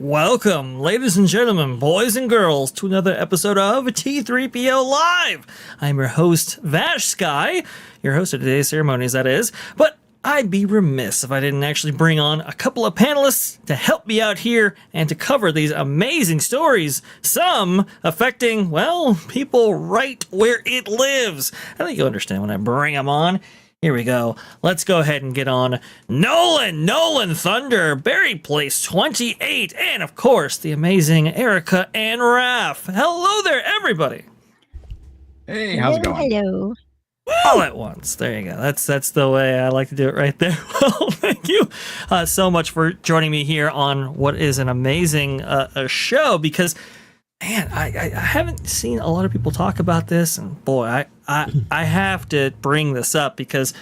Welcome, ladies and gentlemen, boys and girls, to another episode of T3PO Live. I'm your host, VashSky, your host of today's ceremonies, that is. But I'd be remiss if I didn't actually bring on a couple of panelists to help me out here and to cover these amazing stories, some affecting, well, people right where it lives. I think you'll understand when I bring them on. Here we go. Let's go ahead and get on Nolan Thunder, Berry Place 28, and of course, the amazing Erika and Raph. Hello there, everybody. Hey, how's it going? Hello. All at once. There you go. That's the way I like to do it right there. Well, thank you so much for joining me here on what is an amazing show because, man, I haven't seen a lot of people talk about this, and boy, I have to bring this up because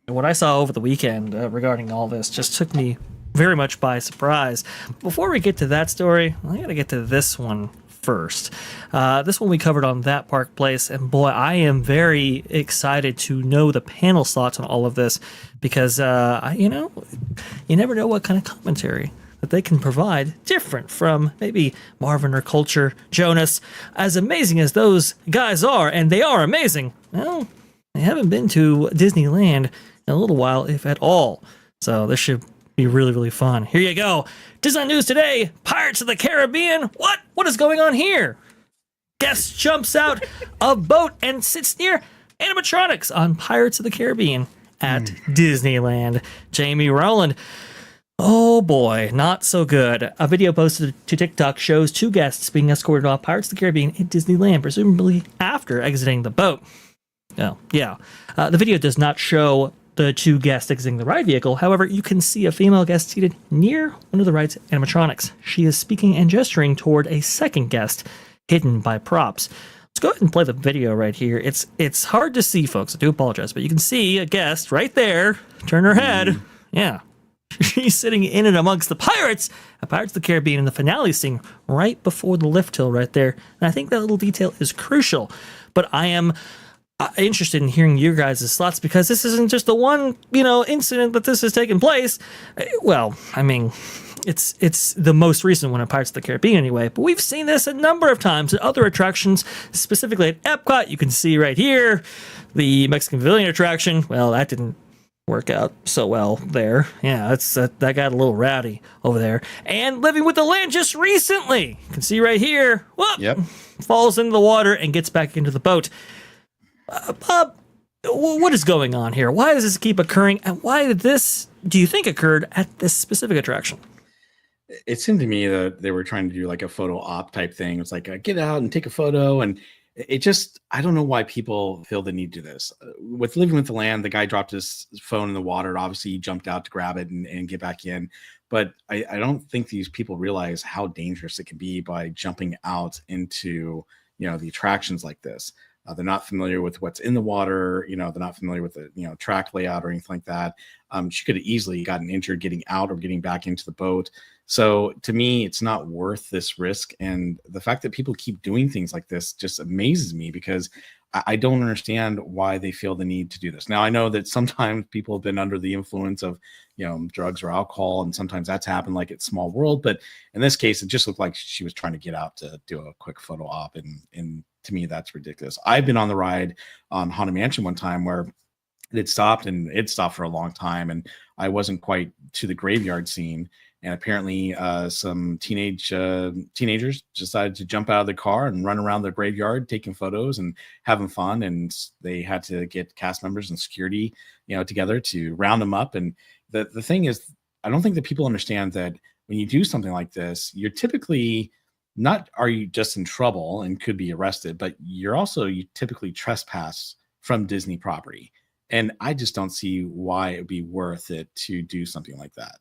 what I saw over the weekend regarding all this just took me very much by surprise. Before we get to that story, I got to get to this one first. This one we covered on That Park Place, and boy, I am very excited to know the panel's thoughts on all of this because, you never know what kind of commentary that they can provide different from maybe Marvin or Culture, Jonas. As amazing as those guys are, and they are amazing, well, they haven't been to Disneyland in a little while, if at all. So this should be really, really fun. Here you go. Disney News today, Pirates of the Caribbean. What is going on here? Guest jumps out of boat and sits near animatronics on Pirates of the Caribbean at Disneyland. Jamie Rowland. Oh boy, not so good. A video posted to TikTok shows two guests being escorted off Pirates of the Caribbean at Disneyland, presumably after exiting the boat. Oh, yeah. The video does not show the two guests exiting the ride vehicle. However, you can see a female guest seated near one of the ride's animatronics. She is speaking and gesturing toward a second guest hidden by props. Let's go ahead and play the video right here. It's hard to see, folks. I do apologize, but you can see a guest right there turn her head. Yeah. She's sitting in and amongst the pirates at Pirates of the Caribbean in the finale scene right before the lift hill right there. And I think that little detail is crucial. But I am interested in hearing your guys' thoughts because this isn't just the one, incident that this has taken place. Well, I mean, it's the most recent one at Pirates of the Caribbean anyway. But we've seen this a number of times at other attractions, specifically at Epcot. You can see right here the Mexican Pavilion attraction. Well, that didn't work out so well there. Yeah, that got a little rowdy over there. And Living with the Land just recently. You can see right here. Whoop, yep. Falls into the water and gets back into the boat. Bob, what is going on here? Why does this keep occurring? And why did this, do you think, occurred at this specific attraction? It seemed to me that they were trying to do like a photo op type thing. It's like, get out and take a photo. And it just, I don't know why people feel the need to do this. With Living with the Land, the guy dropped his phone in the water. Obviously, he jumped out to grab it and get back in. But I don't think these people realize how dangerous it can be by jumping out into, the attractions like this. They're not familiar with what's in the water. They're not familiar with the, track layout or anything like that. She could have easily gotten injured getting out or getting back into the boat. So to me, it's not worth this risk. And the fact that people keep doing things like this just amazes me because I don't understand why they feel the need to do this. Now, I know that sometimes people have been under the influence of, drugs or alcohol, and sometimes that's happened like at Small World. But in this case, it just looked like she was trying to get out to do a quick photo op. And to me, that's ridiculous. I've been on the ride on Haunted Mansion one time where it stopped for a long time. And I wasn't quite to the graveyard scene. And apparently some teenagers decided to jump out of the car and run around the graveyard taking photos and having fun. And they had to get cast members and security, together to round them up. And the thing is, I don't think that people understand that when you do something like this, you're typically not, are you just in trouble and could be arrested, but you typically trespass from Disney property. And I just don't see why it would be worth it to do something like that.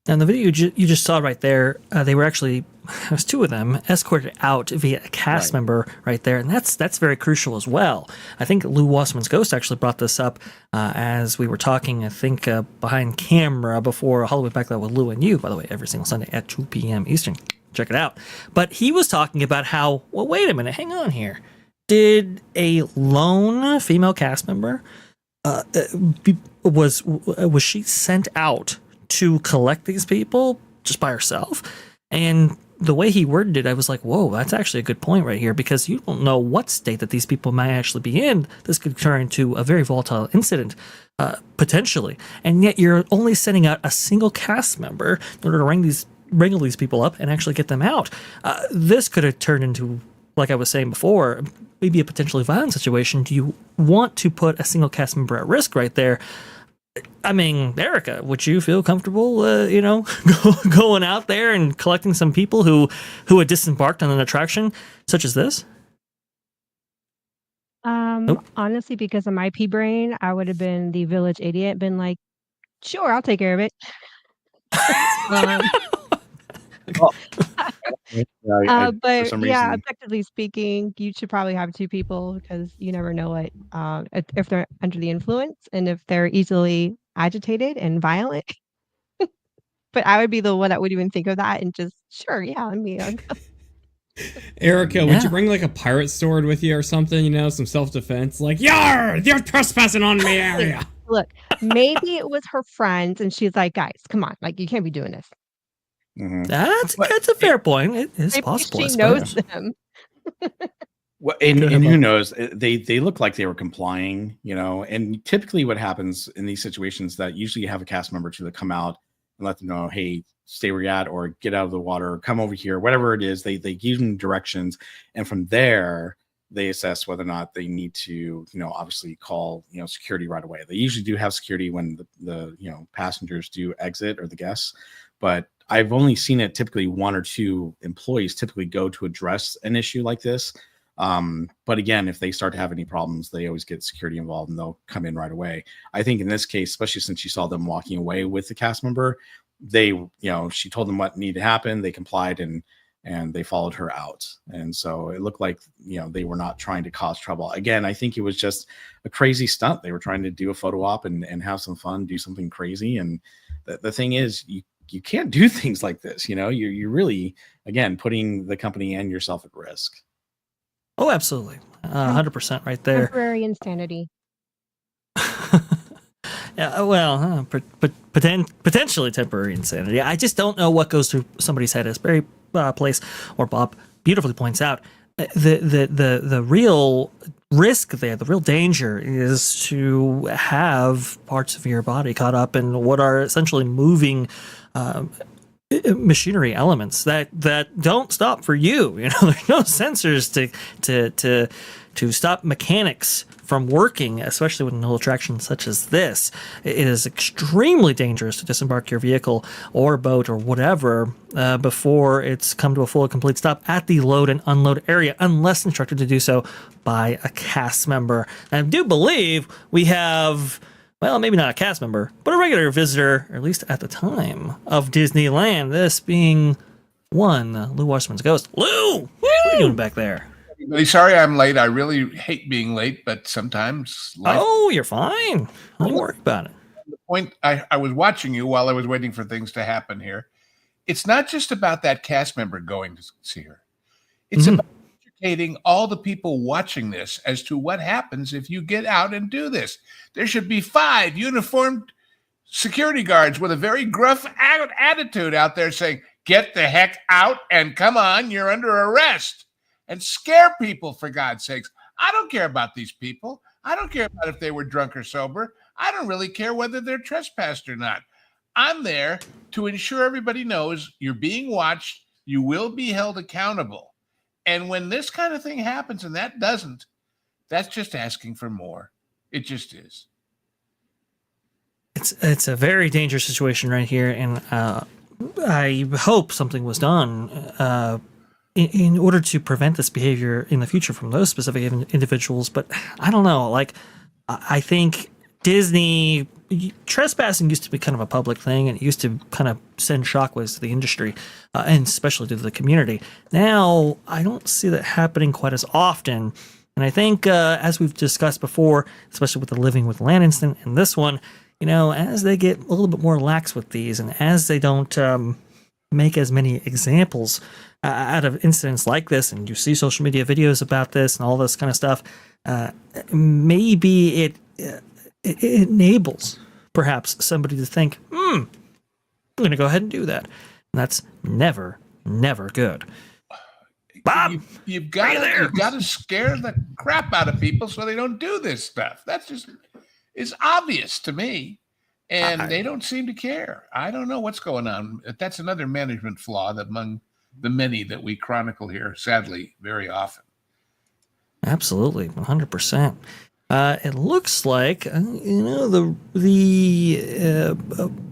And the video you just saw right there, they were actually, it was two of them, escorted out via a cast member right there. And that's very crucial as well. I think Lou Wasserman's Ghost actually brought this up as we were talking, I think, behind camera before Halloween Back That with Lou and you, by the way, every single Sunday at 2 p.m. Eastern. Check it out. But he was talking about how, well, wait a minute, hang on here. Did a lone female cast member, was she sent out to collect these people just by herself. And the way he worded it, I was like, whoa, that's actually a good point right here, because you don't know what state that these people might actually be in. This could turn into a very volatile incident, potentially. And yet you're only sending out a single cast member in order to wrangle these people up and actually get them out. This could have turned into, like I was saying before, maybe a potentially violent situation. Do you want to put a single cast member at risk right there? I mean, Erika, would you feel comfortable, going out there and collecting some people who had disembarked on an attraction such as this? Nope. Honestly, because of my pea brain, I would have been the village idiot, been like, sure, I'll take care of it. um, Oh, for but some yeah, reason, objectively speaking, you should probably have two people because you never know what if they're under the influence and if they're easily agitated and violent. But I would be the one that would even think of that and just sure, yeah, let me Erika, would Yeah. you bring like a pirate sword with you or something? You know, some self-defense, like "Yar, you're trespassing on my area." look. Maybe it was her friends, and she's like, guys, come on, like you can't be doing this. Mhm. That's a fair point. It is Maybe possible. I she knows suppose. them. Well, Go ahead, and who Bob. knows? They look like they were complying, and typically what happens in these situations that usually you have a cast member to come out and let them know, hey, stay where you're at, or get out of the water, or come over here, whatever it is. They give them directions, and from there they assess whether or not they need to, obviously call, security right away. They usually do have security when the passengers do exit, or the guests, but I've only seen it typically one or two employees typically go to address an issue like this. But again, if they start to have any problems, they always get security involved and they'll come in right away. I think in this case, especially since you saw them walking away with the cast member, she told them what needed to happen. They complied and they followed her out. And so it looked like, they were not trying to cause trouble. Again, I think it was just a crazy stunt. They were trying to do a photo op and have some fun, do something crazy. And the thing is, you can't do things like this. You're really, again, putting the company and yourself at risk. Oh, absolutely. 100% right there. Temporary insanity. Yeah, well, potentially temporary insanity. I just don't know what goes through somebody's head, as Barry Place or Bob beautifully points out. The real risk there, the real danger, is to have parts of your body caught up in what are essentially moving machinery elements that don't stop for you. There's no sensors to stop mechanics from working, especially with an attraction such as this. It is extremely dangerous to disembark your vehicle or boat or whatever before it's come to a full and complete stop at the load and unload area, unless instructed to do so by a cast member. And I do believe we have, well, maybe not a cast member, but a regular visitor, or at least at the time of Disneyland, this being one Lou Wasserman's ghost. Lou, what are you doing back there? Everybody, sorry I'm late. I really hate being late, but sometimes life. Oh, you're fine. Don't worry about it. The point, I was watching you while I was waiting for things to happen here. It's not just about that cast member going to see her. It's about educating all the people watching this as to what happens if you get out and do this. There should be 5 uniformed security guards with a very gruff attitude out there saying, get the heck out and come on, you're under arrest. And scare people, for God's sakes. I don't care about these people. I don't care about if they were drunk or sober. I don't really care whether they're trespassed or not. I'm there to ensure everybody knows you're being watched. You will be held accountable. And when this kind of thing happens and that doesn't, that's just asking for more. It just is. It's a very dangerous situation right here, and I hope something was done in order to prevent this behavior in the future from those specific individuals. But I don't know, I think Disney trespassing used to be kind of a public thing, and it used to kind of send shockwaves to the industry, and especially to the community. Now, I don't see that happening quite as often. And I think, as we've discussed before, especially with the Living with Land incident and this one, as they get a little bit more lax with these, and as they don't make as many examples out of incidents like this, and you see social media videos about this and all this kind of stuff, maybe it enables perhaps somebody to think, I'm going to go ahead and do that. That's never good. Bob, you've got to scare the crap out of people so they don't do this stuff. That's just is obvious to me, and they don't seem to care. I don't know what's going on. That's another management flaw that among the many that we chronicle here, sadly, very often. Absolutely, 100%. It looks like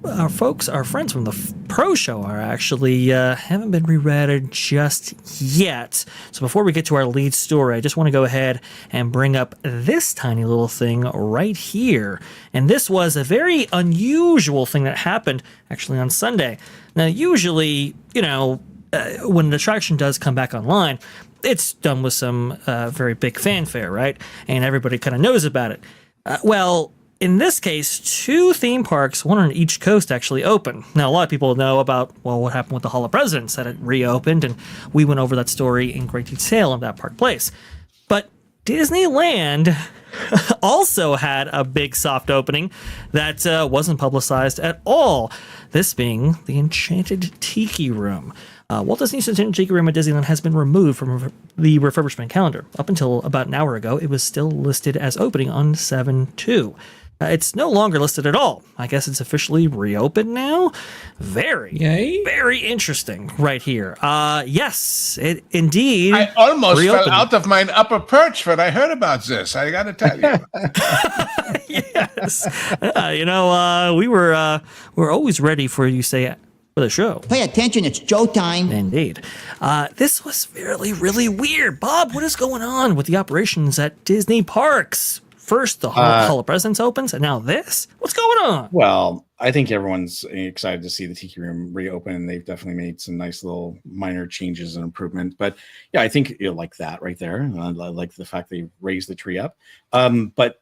our folks, our friends from the Pro Show, are actually haven't been rerouted just yet. So before we get to our lead story, I just want to go ahead and bring up this tiny little thing right here. And this was a very unusual thing that happened actually on Sunday. Now, usually, when an attraction does come back online, it's done with some very big fanfare, right? And everybody kind of knows about it. Well, in this case, 2 theme parks, one on each coast, actually opened. Now, a lot of people know about, what happened with the Hall of Presidents, that it reopened, and we went over that story in great detail in that park place. But Disneyland also had a big soft opening that wasn't publicized at all, this being the Enchanted Tiki Room. Walt Disney's Enchanted Tiki Room at Disneyland has been removed from the refurbishment calendar. Up until about an hour ago, it was still listed as opening on 7/2. It's no longer listed at all. I guess it's officially reopened now. Very interesting right here. Yes, it indeed. I almost fell out of my upper perch when I heard about this. I got to tell you. Yes. We were always ready for you to say for the show. Pay attention, it's Joe time. Indeed. This was really weird. Bob, what is going on with the operations at Disney parks? First, the Hall of Presidents opens, and now this? What's going on? Well, I think everyone's excited to see the Tiki Room reopen, and they've definitely made some nice little minor changes and improvement. But yeah, I think like that right there. I like the fact they raised the tree up. But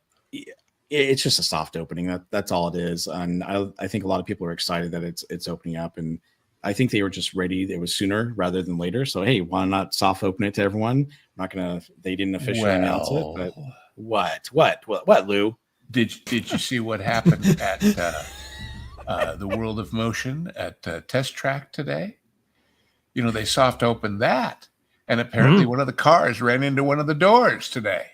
it's just a soft opening. That's all it is. And I think a lot of people are excited that it's opening up, and I think they were just ready. It was sooner rather than later. So hey, why not soft open it to everyone? They didn't officially announce it, but what, Lou? Did you see what happened at the World of Motion at Test Track today? They soft opened that, and apparently one of the cars ran into one of the doors today.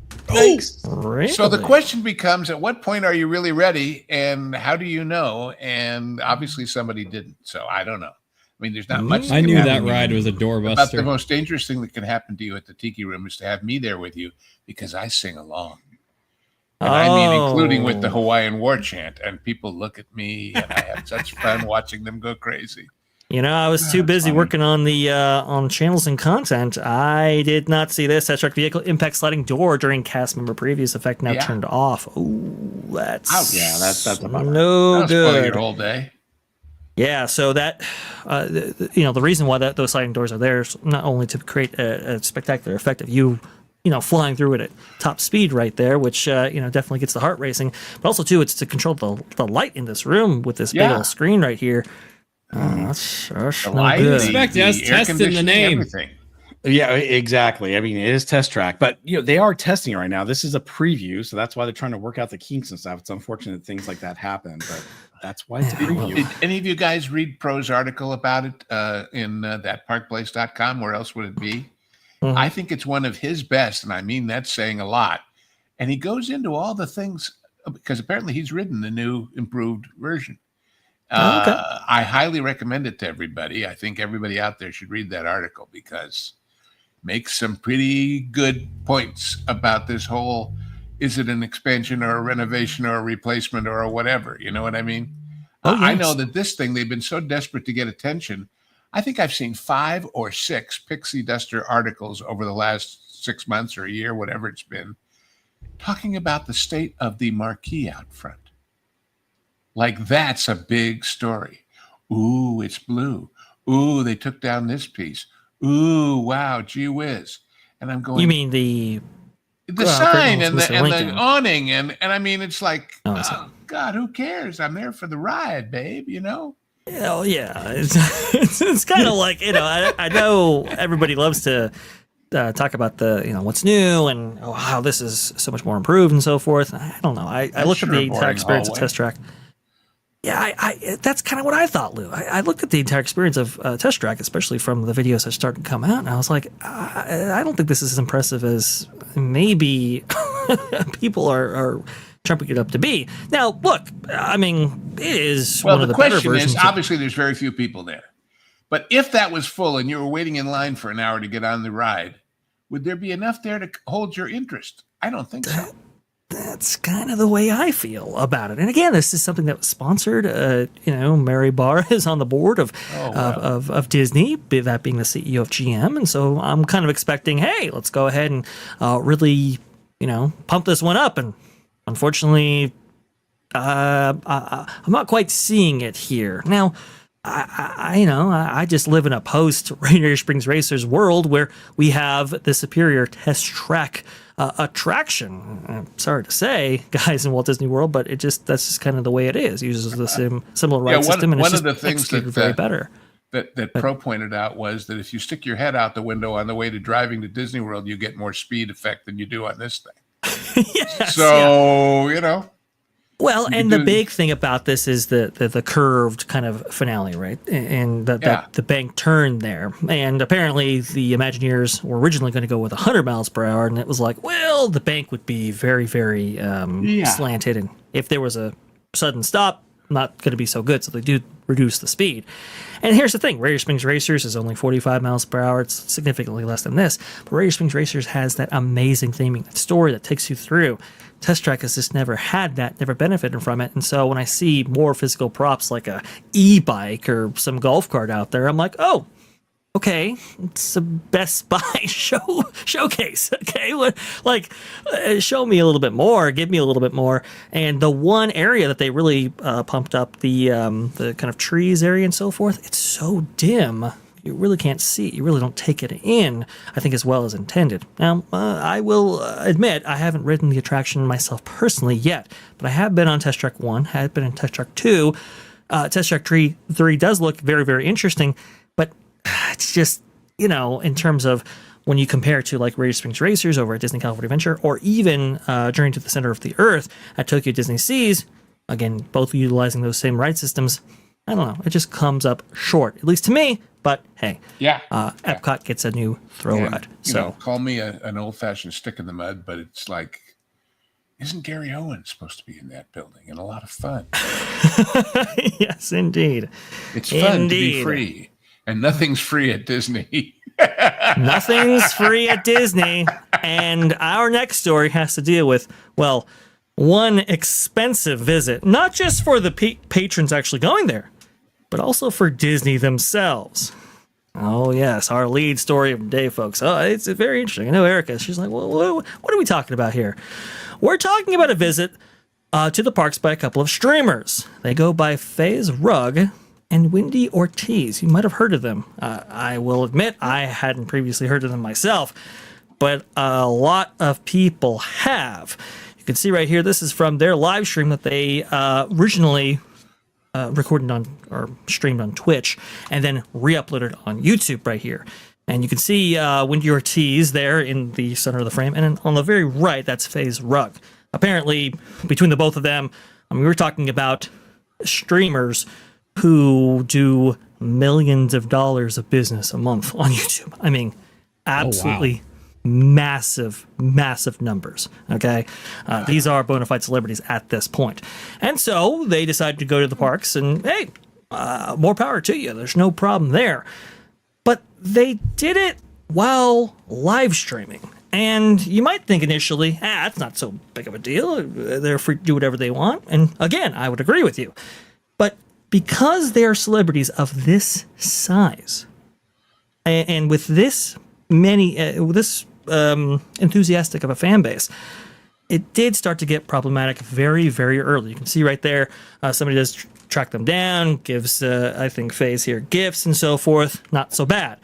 Thanks. Really? So the question becomes, at what point are you really ready, and how do you know? And obviously somebody didn't, so I don't know. I mean, there's not much. I knew that ride was a doorbuster. About the most dangerous thing that can happen to you at the Tiki Room is to have me there with you, because I sing along. And I mean, including with the Hawaiian war chant, and people look at me, and I have such fun watching them go crazy. I was too busy working on the on channels and content. I did not see this. That truck vehicle impact sliding door during cast member previews effect now turned off. Ooh, that's that's no good. Your whole day. Yeah, so that the reason why those sliding doors are there is not only to create a spectacular effect of you flying through it at top speed right there, which definitely gets the heart racing, but also too it's to control the light in this room with this big old screen right here. That's no good. Respect us testing the name. Everything. Yeah, exactly. I mean, it is Test Track, but they are testing it right now. This is a preview, so that's why they're trying to work out the kinks and stuff. It's unfortunate things like that happen, but that's why it's a preview. Did any of you guys read Pro's article about it in thatparkplace.com? Where else would it be? Mm-hmm. I think it's one of his best, and I mean that's saying a lot. And he goes into all the things, because apparently he's ridden the new improved version. I highly recommend it to everybody. I think everybody out there should read that article, because it makes some pretty good points about this whole, is it an expansion or a renovation or a replacement or a whatever? You know what I mean? Yes. I know that this thing, they've been so desperate to get attention. I think I've seen 5 or 6 Pixie Duster articles over the last 6 months or a year, whatever it's been, talking about the state of the marquee out front. Like, that's a big story. Ooh, it's blue. Ooh, they took down this piece. Ooh, wow, gee whiz. And I'm going, you mean the sign and the awning, and I mean, it's like, God, who cares? I'm there for the ride, babe, Oh yeah, it's kind of like, I know everybody loves to talk about the what's new and how this is so much more improved and so forth. I don't know. I looked at the entire experience of Test Track. Yeah, that's kind of what I thought, Lou. I looked at the entire experience of Test Track, especially from the videos that started to come out, and I was like, I don't think this is as impressive as maybe people are trumping it up to be. Now, look, I mean, it is one of the better versions. Well, the question is, obviously, there's very few people there. But if that was full and you were waiting in line for an hour to get on the ride, would there be enough there to hold your interest? I don't think so. That's kind of the way I feel about it. And again, this is something that was sponsored. Mary Barr is on the board of Disney, that being the CEO of GM. And so I'm kind of expecting, hey, let's go ahead and really, pump this one up. And unfortunately, I'm not quite seeing it here. Now, I just live in a post Radiator Springs Racers world where we have the superior Test Track attraction. I'm sorry to say, guys, in Walt Disney World, but that's just kind of the way it is. It uses the similar ride system, and one it's of the things very better. That Pro pointed out was that if you stick your head out the window on the way to driving to Disney World, you get more speed effect than you do on this thing. Yes, so Well, and the big thing about this is the curved kind of finale, right? And that the bank turn there. And apparently the Imagineers were originally going to go with 100 miles per hour, and it was like, well, the bank would be very, very slanted, and if there was a sudden stop, not going to be so good. So they do reduce the speed. And here's the thing: Radiator Springs Racers is only 45 miles per hour. It's significantly less than this. But Radiator Springs Racers has that amazing theming, that story that takes you through. Test Track has just never had that, never benefited from it. And so when I see more physical props like a e-bike or some golf cart out there, I'm like, oh, okay, it's a Best Buy showcase. Okay, show me a little bit more, give me a little bit more. And the one area that they really pumped up, the kind of trees area and so forth, it's so dim. You really can't see it. You really don't take it in, I think, as well as intended. Now, I will admit I haven't ridden the attraction myself personally yet, but I have been on Test Track 1, have been in Test Track 2. Test Track 3 does look very, very interesting, but it's just, in terms of when you compare to like Radiator Springs Racers over at Disney California Adventure, or even Journey to the Center of the Earth at Tokyo Disney Seas, again, both utilizing those same ride systems, I don't know, it just comes up short, at least to me. But hey, Epcot gets a new throw ride. So call me an old-fashioned stick in the mud, but it's like, isn't Gary Owen supposed to be in that building? And a lot of fun. Yes, indeed. It's fun to be free, and nothing's free at Disney. Nothing's free at Disney. And our next story has to deal with, well, one expensive visit, not just for the patrons actually going there, but also for Disney themselves. Oh, yes, our lead story of the day, folks. Oh, it's very interesting. I know Erika, she's like, well, what are we talking about here? We're talking about a visit to the parks by a couple of streamers. They go by FaZe Rug and Wendy Ortiz. You might have heard of them. I will admit I hadn't previously heard of them myself, but a lot of people have. You can see right here, this is from their live stream that they originally recorded on or streamed on Twitch and then re-uploaded on YouTube right here. And you can see Wendy Ortiz there in the center of the frame. And then on the very right, that's FaZe Rug. Apparently, between the both of them, we were talking about streamers who do millions of dollars of business a month on YouTube. I mean, absolutely massive numbers. Okay, these are bona fide celebrities at this point, and so they decided to go to the parks. And hey, more power to you. There's no problem there. But they did it while live streaming, and you might think initially, that's not so big of a deal. They're free to do whatever they want. And again, I would agree with you, but because they are celebrities of this size, and with this many, enthusiastic of a fan base, it did start to get problematic very, very early. You can see right there, somebody does track them down, gives, I think, FaZe here gifts and so forth. Not so bad.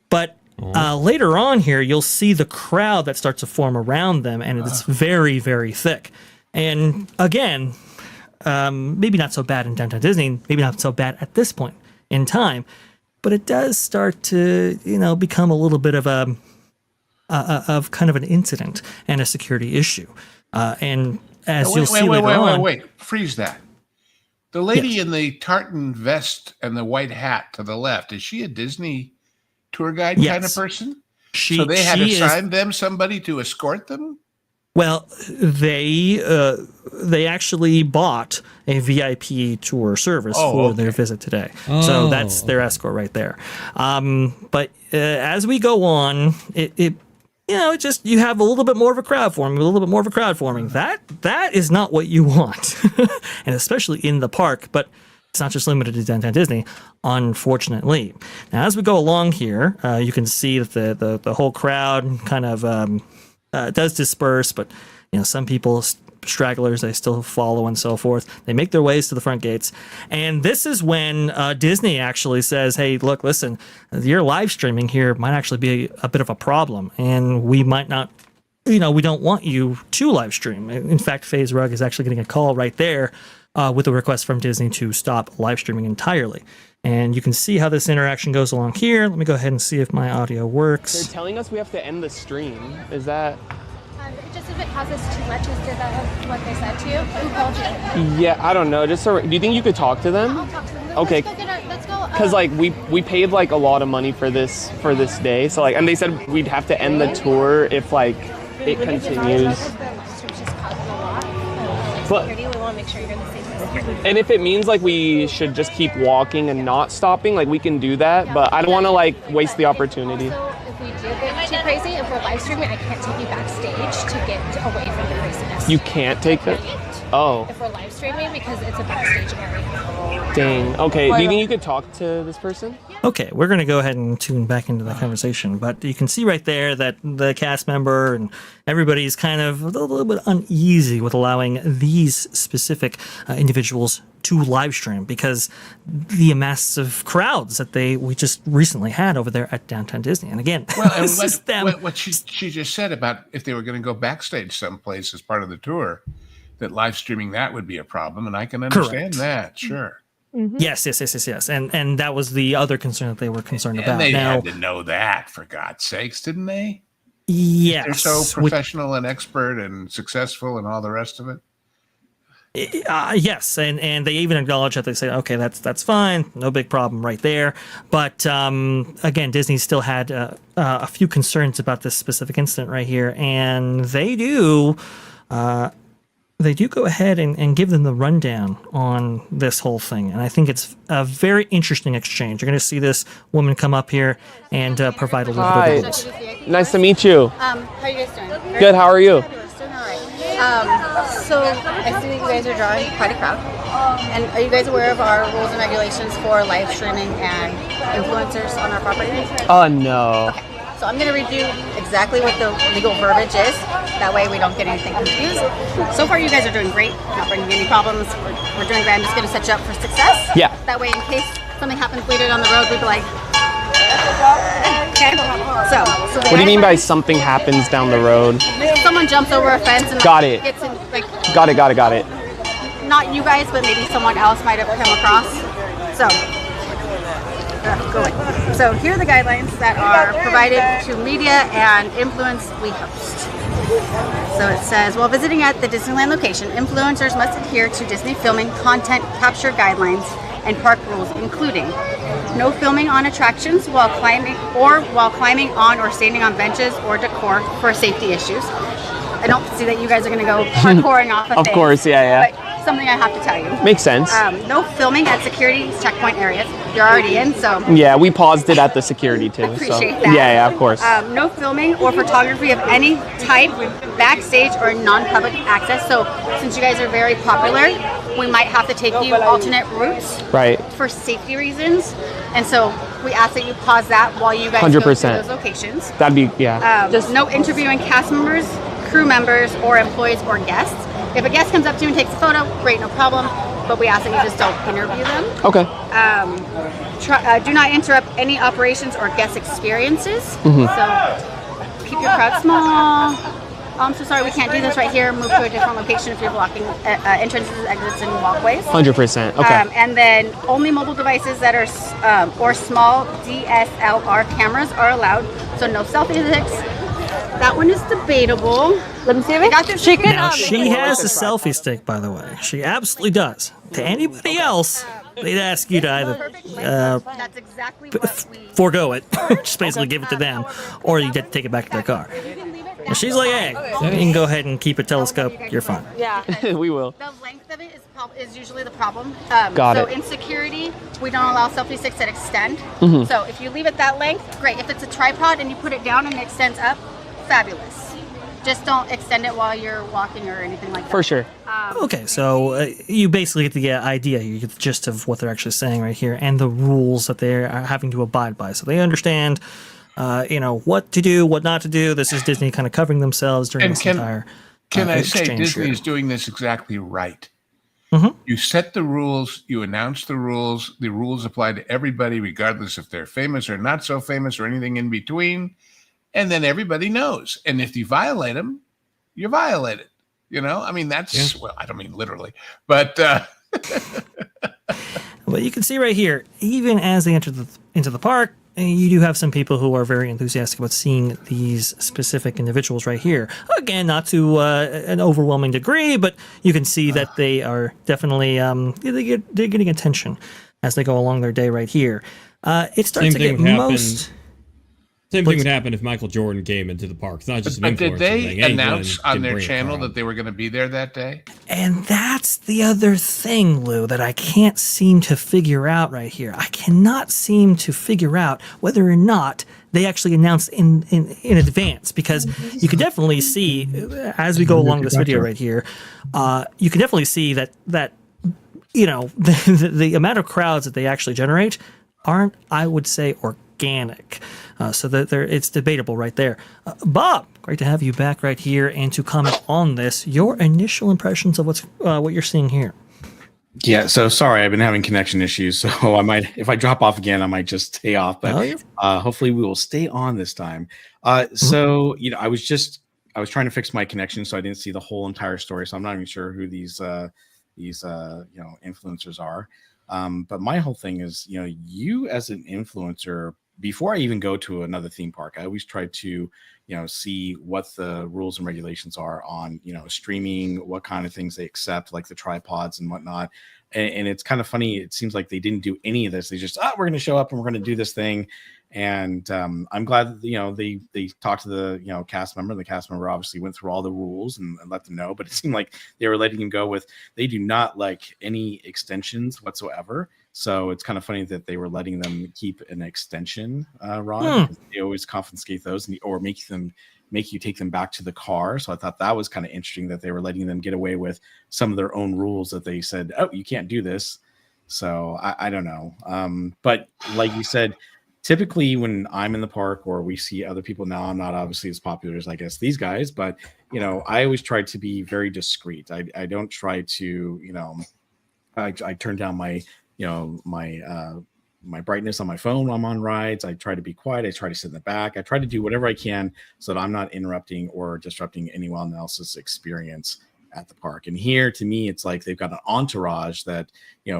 But later on here, you'll see the crowd that starts to form around them, and it's very, very thick. And again, maybe not so bad in Downtown Disney, maybe not so bad at this point in time, but it does start to, become a little bit of of kind of an incident and a security issue. And as you'll see later on... Wait, freeze that. The lady in the tartan vest and the white hat to the left, is she a Disney tour guide kind of person? So they had assigned them somebody to escort them? Well, they actually bought a VIP tour service for their visit today. So that's their escort right there. But as we go on, it you have a little bit more of a crowd forming, That is not what you want, and especially in the park. But it's not just limited to Downtown Disney, unfortunately. Now, as we go along here, you can see that the whole crowd kind of does disperse, but some people, stragglers, they still follow and so forth. They make their ways to the front gates, and this is when Disney actually says, "Hey, look, listen, your live streaming here might actually be a bit of a problem, and we might not, we don't want you to live stream." In fact, FaZe Rug is actually getting a call right there with a request from Disney to stop live streaming entirely. And you can see how this interaction goes along here. Let me go ahead and see if my audio works. They're telling us we have to end the stream. Is that... Just if it causes too much, is that what they said to you? Who called you? Yeah, I don't know. Do you think you could talk to them? I'll talk to them. Okay. Let's go. Because we paid like a lot of money for this day. So and they said we'd have to end the tour if it continues. But we want to make sure you're in the safest. and if it means we should just keep walking and not stopping, we can do that. But I don't want to waste the opportunity. Also, if we do get too crazy, if we're live streaming, I can't take you backstage to get away from the craziness. You can't take it? Oh. If we're live streaming, because it's a backstage area. Dang. Okay. Do you think you could talk to this person? Okay, we're going to go ahead and tune back into the conversation, but you can see right there that the cast member and everybody's kind of a little bit uneasy with allowing these specific individuals to live stream because the massive crowds that we just recently had over there at Downtown Disney. And again, what she just said about if they were going to go backstage someplace as part of the tour, that live streaming that would be a problem, and I can understand that, sure. Mm-hmm. Yes. And that was the other concern that they were concerned about. And they had to know that, for God's sakes, didn't they? Yes. They're so professional and expert and successful and all the rest of it. Yes, and they even acknowledge that. They say, okay, that's fine, no big problem right there. But again, Disney still had a few concerns about this specific incident right here, and they do go ahead and give them the rundown on this whole thing. And I think it's a very interesting exchange. You're going to see this woman come up here and provide a little bit of news. Nice to meet you. How are you guys doing? Good, how are you? Doing all right. So I see that you guys are drawing quite a crowd. And are you guys aware of our rules and regulations for live streaming and influencers on our property? No. Okay. So I'm going to read you exactly what the legal verbiage is. That way we don't get anything confused. So far you guys are doing great. Not bringing any problems. We're doing great. I'm just going to set you up for success. Yeah. That way in case something happens later on the road, we'd be like, okay. So what do you mean by something happens down the road? Someone jumps over a fence and Got it. Gets in, Got it. Not you guys, but maybe someone else might have come across. So. Go away. So here are the guidelines that are provided to media and influence we host. So it says, while visiting at the Disneyland location, influencers must adhere to Disney filming content capture guidelines and park rules, including no filming on attractions while climbing on or standing on benches or decor for safety issues. I don't see that you guys are going to go parkouring off Of course, yeah. But something I have to tell you. Makes sense. No filming at security checkpoint areas. You're already in, so. Yeah, we paused it at the security too. Appreciate so. that. Yeah, of course. No filming or photography of any type, backstage or non-public access. So since you guys are very popular, we might have to take you alternate routes. Right. For safety reasons. And so we ask that you pause that while you guys 100%. go to those locations. That'd be, yeah. Just no interviewing cast members, crew members, or employees or guests. If a guest comes up to you and takes a photo, great, no problem. But we ask that you just don't interview them. Okay. Do not interrupt any operations or guest experiences. Mm-hmm. So keep your crowd small. Oh, I'm so sorry, we can't do this right here. Move to a different location if you're blocking entrances, exits, and walkways. 100%. Okay. And then only mobile devices that are or small DSLR cameras are allowed. So no selfie sticks. That one is debatable. Let me see I got it. this. She can. Now, she has a selfie stick, by the way. She absolutely does. To anybody else, they'd ask you to either That's exactly what we. forego it, just basically give it to them, or you get to take it back to their car. And she's like, hey, you can go ahead and keep a telescope. You're fine. Yeah. We will. The length of it is usually the problem. Got so it. in security, we don't allow selfie sticks that extend. Mm-hmm. So if you leave it that length, great. If it's a tripod and you put it down and it extends up, fabulous. Just don't extend it while you're walking or anything like that. For sure. Okay, so you basically get the idea. You get the gist of what they're actually saying right here and the rules that they're having to abide by. So they understand, what to do, what not to do. This is Disney kind of covering themselves during And this entire Can I say exchange Disney here. is doing this exactly right? Mhm. You set the rules, you announce the rules apply to everybody, regardless if they're famous or not so famous or anything in between. And then everybody knows. And if you violate them, you're violated. I mean, that's, well, I don't mean literally, but. Well, you can see right here, even as they enter into the park, you do have some people who are very enthusiastic about seeing these specific individuals right here. Again, not to an overwhelming degree, but you can see that they are definitely they're getting attention as they go along their day right here. It starts to get most. Same thing would happen if Michael Jordan came into the park. It's not just an But did influencer they thing. Anyone announce on can their bring a channel crowd. that they were going to be there that day? And that's the other thing, Lou, that I can't seem to figure out right here. I cannot seem to figure out whether or not they actually announced in advance, because you can definitely see, as we go along this video right here, you can definitely see that the amount of crowds that they actually generate aren't, I would say, organic. So that it's debatable right there. Bob, great to have you back right here and to comment on this. Your initial impressions of what you're seeing here. Yeah, so sorry, I've been having connection issues, so I might, if I drop off again, I might just stay off. But hopefully, we will stay on this time. So I was trying to fix my connection, so I didn't see the whole entire story. So I'm not even sure who these influencers are. But my whole thing is, you as an influencer, before I even go to another theme park, I always try to, see what the rules and regulations are on, streaming, what kind of things they accept, like the tripods and whatnot. And it's kind of funny. It seems like they didn't do any of this. They just, we're going to show up and we're going to do this thing. And I'm glad that, they talked to the, cast member. The cast member obviously went through all the rules and let them know, but it seemed like they were letting him go with, they do not like any extensions whatsoever. So it's kind of funny that they were letting them keep an extension rod. They always confiscate those or make you take them back to the car. So I thought that was kind of interesting that they were letting them get away with some of their own rules that they said, you can't do this. So I don't know. But like you said, typically when I'm in the park or we see other people now, I'm not obviously as popular as I guess these guys, but I always try to be very discreet. I don't try to, I turn down my my brightness on my phone while I'm on rides. I try to be quiet. I try to sit in the back. I try to do whatever I can so that I'm not interrupting or disrupting anyone else's experience at the park. And here, to me, it's like they've got an entourage that,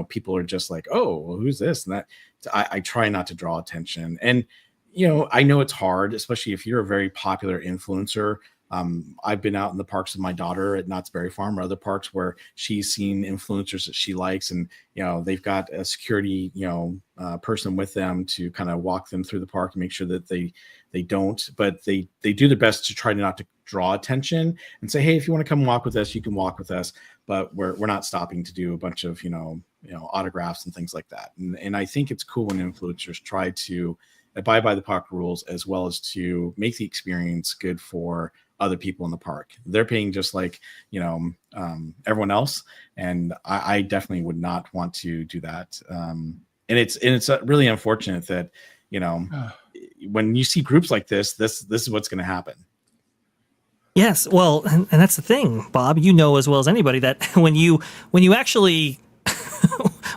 people are just like, oh, well, who's this? And that I try not to draw attention. And, I know it's hard, especially if you're a very popular influencer. I've been out in the parks with my daughter at Knott's Berry Farm or other parks where she's seen influencers that she likes, and they've got a security person with them to kind of walk them through the park and make sure that they don't, but they do their best to try not to draw attention and say, hey, if you want to come walk with us, you can walk with us, but we're not stopping to do a bunch of autographs and things like that. And I think it's cool when influencers try to abide by the park rules as well as to make the experience good for other people in the park. They're paying just like everyone else, and I definitely would not want to do that. And it's really unfortunate that when you see groups like this is what's going to happen. Yes, well, and that's the thing, Bob. As well as anybody that when you actually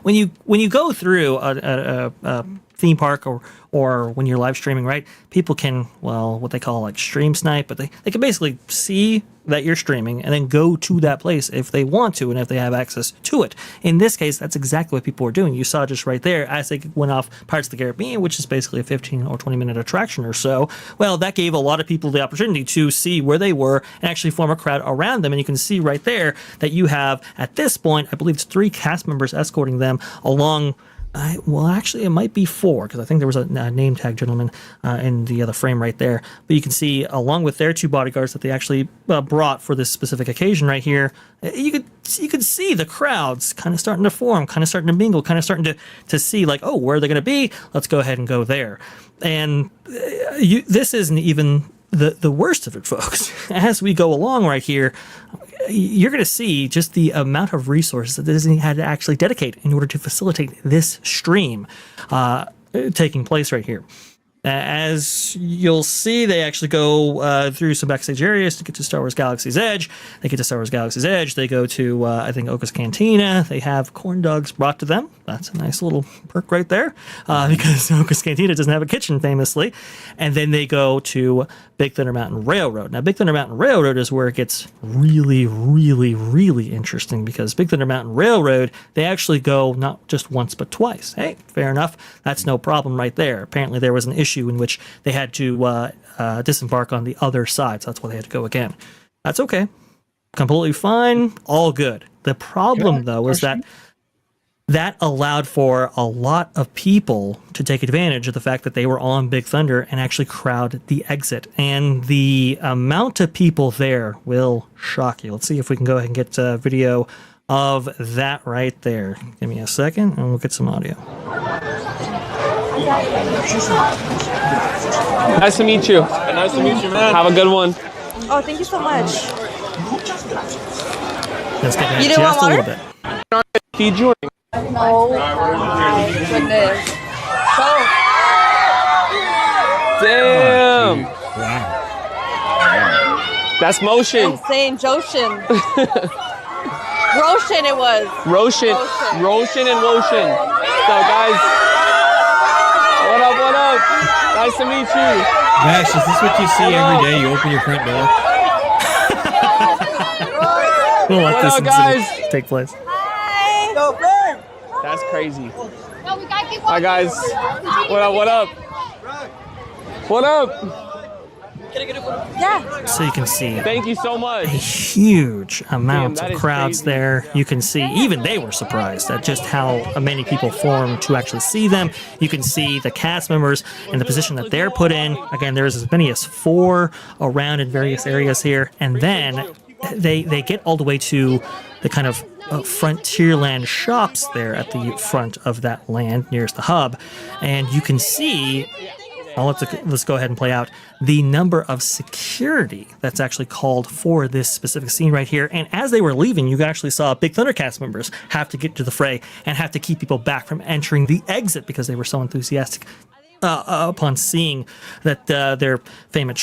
when you go through a theme park or when you're live streaming, right? People can, well, what they call like stream snipe, but they can basically see that you're streaming and then go to that place if they want to and if they have access to it. In this case, that's exactly what people were doing. You saw just right there as they went off Pirates of the Caribbean, which is basically a 15 or 20 minute attraction or so. Well, that gave a lot of people the opportunity to see where they were and actually form a crowd around them. And you can see right there that you have, at this point, I believe it's 3 cast members escorting them along. Well, actually, it might be 4 because I think there was a name tag gentleman in the other frame right there. But you can see, along with their 2 bodyguards that they actually brought for this specific occasion right here, you could see the crowds kind of starting to form, kind of starting to mingle, kind of starting to see like, oh, where are they going to be? Let's go ahead and go there. And this isn't even the worst of it, folks. As we go along right here, you're going to see just the amount of resources that Disney had to actually dedicate in order to facilitate this stream taking place right here. As you'll see, they actually go through some backstage areas to get to Star Wars Galaxy's Edge. They get to Star Wars Galaxy's Edge. They go to, I think, Oka's Cantina. They have corn dogs brought to them. That's a nice little perk right there because Oka's Cantina doesn't have a kitchen, famously. And then they go to Big Thunder Mountain Railroad. Now, Big Thunder Mountain Railroad is where it gets really, really, really interesting because Big Thunder Mountain Railroad, they actually go not just once but twice. Hey, fair enough. That's no problem right there. Apparently, there was an issue in which they had to disembark on the other side, so that's why they had to go again. That's okay. Completely fine. All good. The problem, though, is that allowed for a lot of people to take advantage of the fact that they were on Big Thunder and actually crowd the exit. And the amount of people there will shock you. Let's see if we can go ahead and get a video of that right there. Give me a second and we'll get some audio. Nice to meet you. Nice to meet you, man. Have a good one. Oh, thank you so much. Let's get You that didn't want just a little water? bit. Feed you. Oh, goodness. Damn. Wow. That's motion. Insane Joshin. Roshin it was. Roshin and Roshin. So, guys. What up, what up? Nice to meet you. Vash, is this what you see every day? You open your front door? We'll let What this up, guys? incident take place. Hi. That's crazy. Hi, guys. What up, what up? What up? Yeah. So you can see Thank you so a much. huge amount Damn, that of is crowds crazy. there. You can see, even they were surprised at just how many people formed to actually see them. You can see the cast members in the position that they're put in. Again, there's as many as 4 around in various areas here. And then they get all the way to the kind of Frontierland shops there at the front of that land nearest the hub. And you can see, well, let's go ahead and play out the number of security that's actually called for this specific scene right here. And as they were leaving, you actually saw Big Thunder cast members have to get to the fray and have to keep people back from entering the exit because they were so enthusiastic upon seeing that their favorite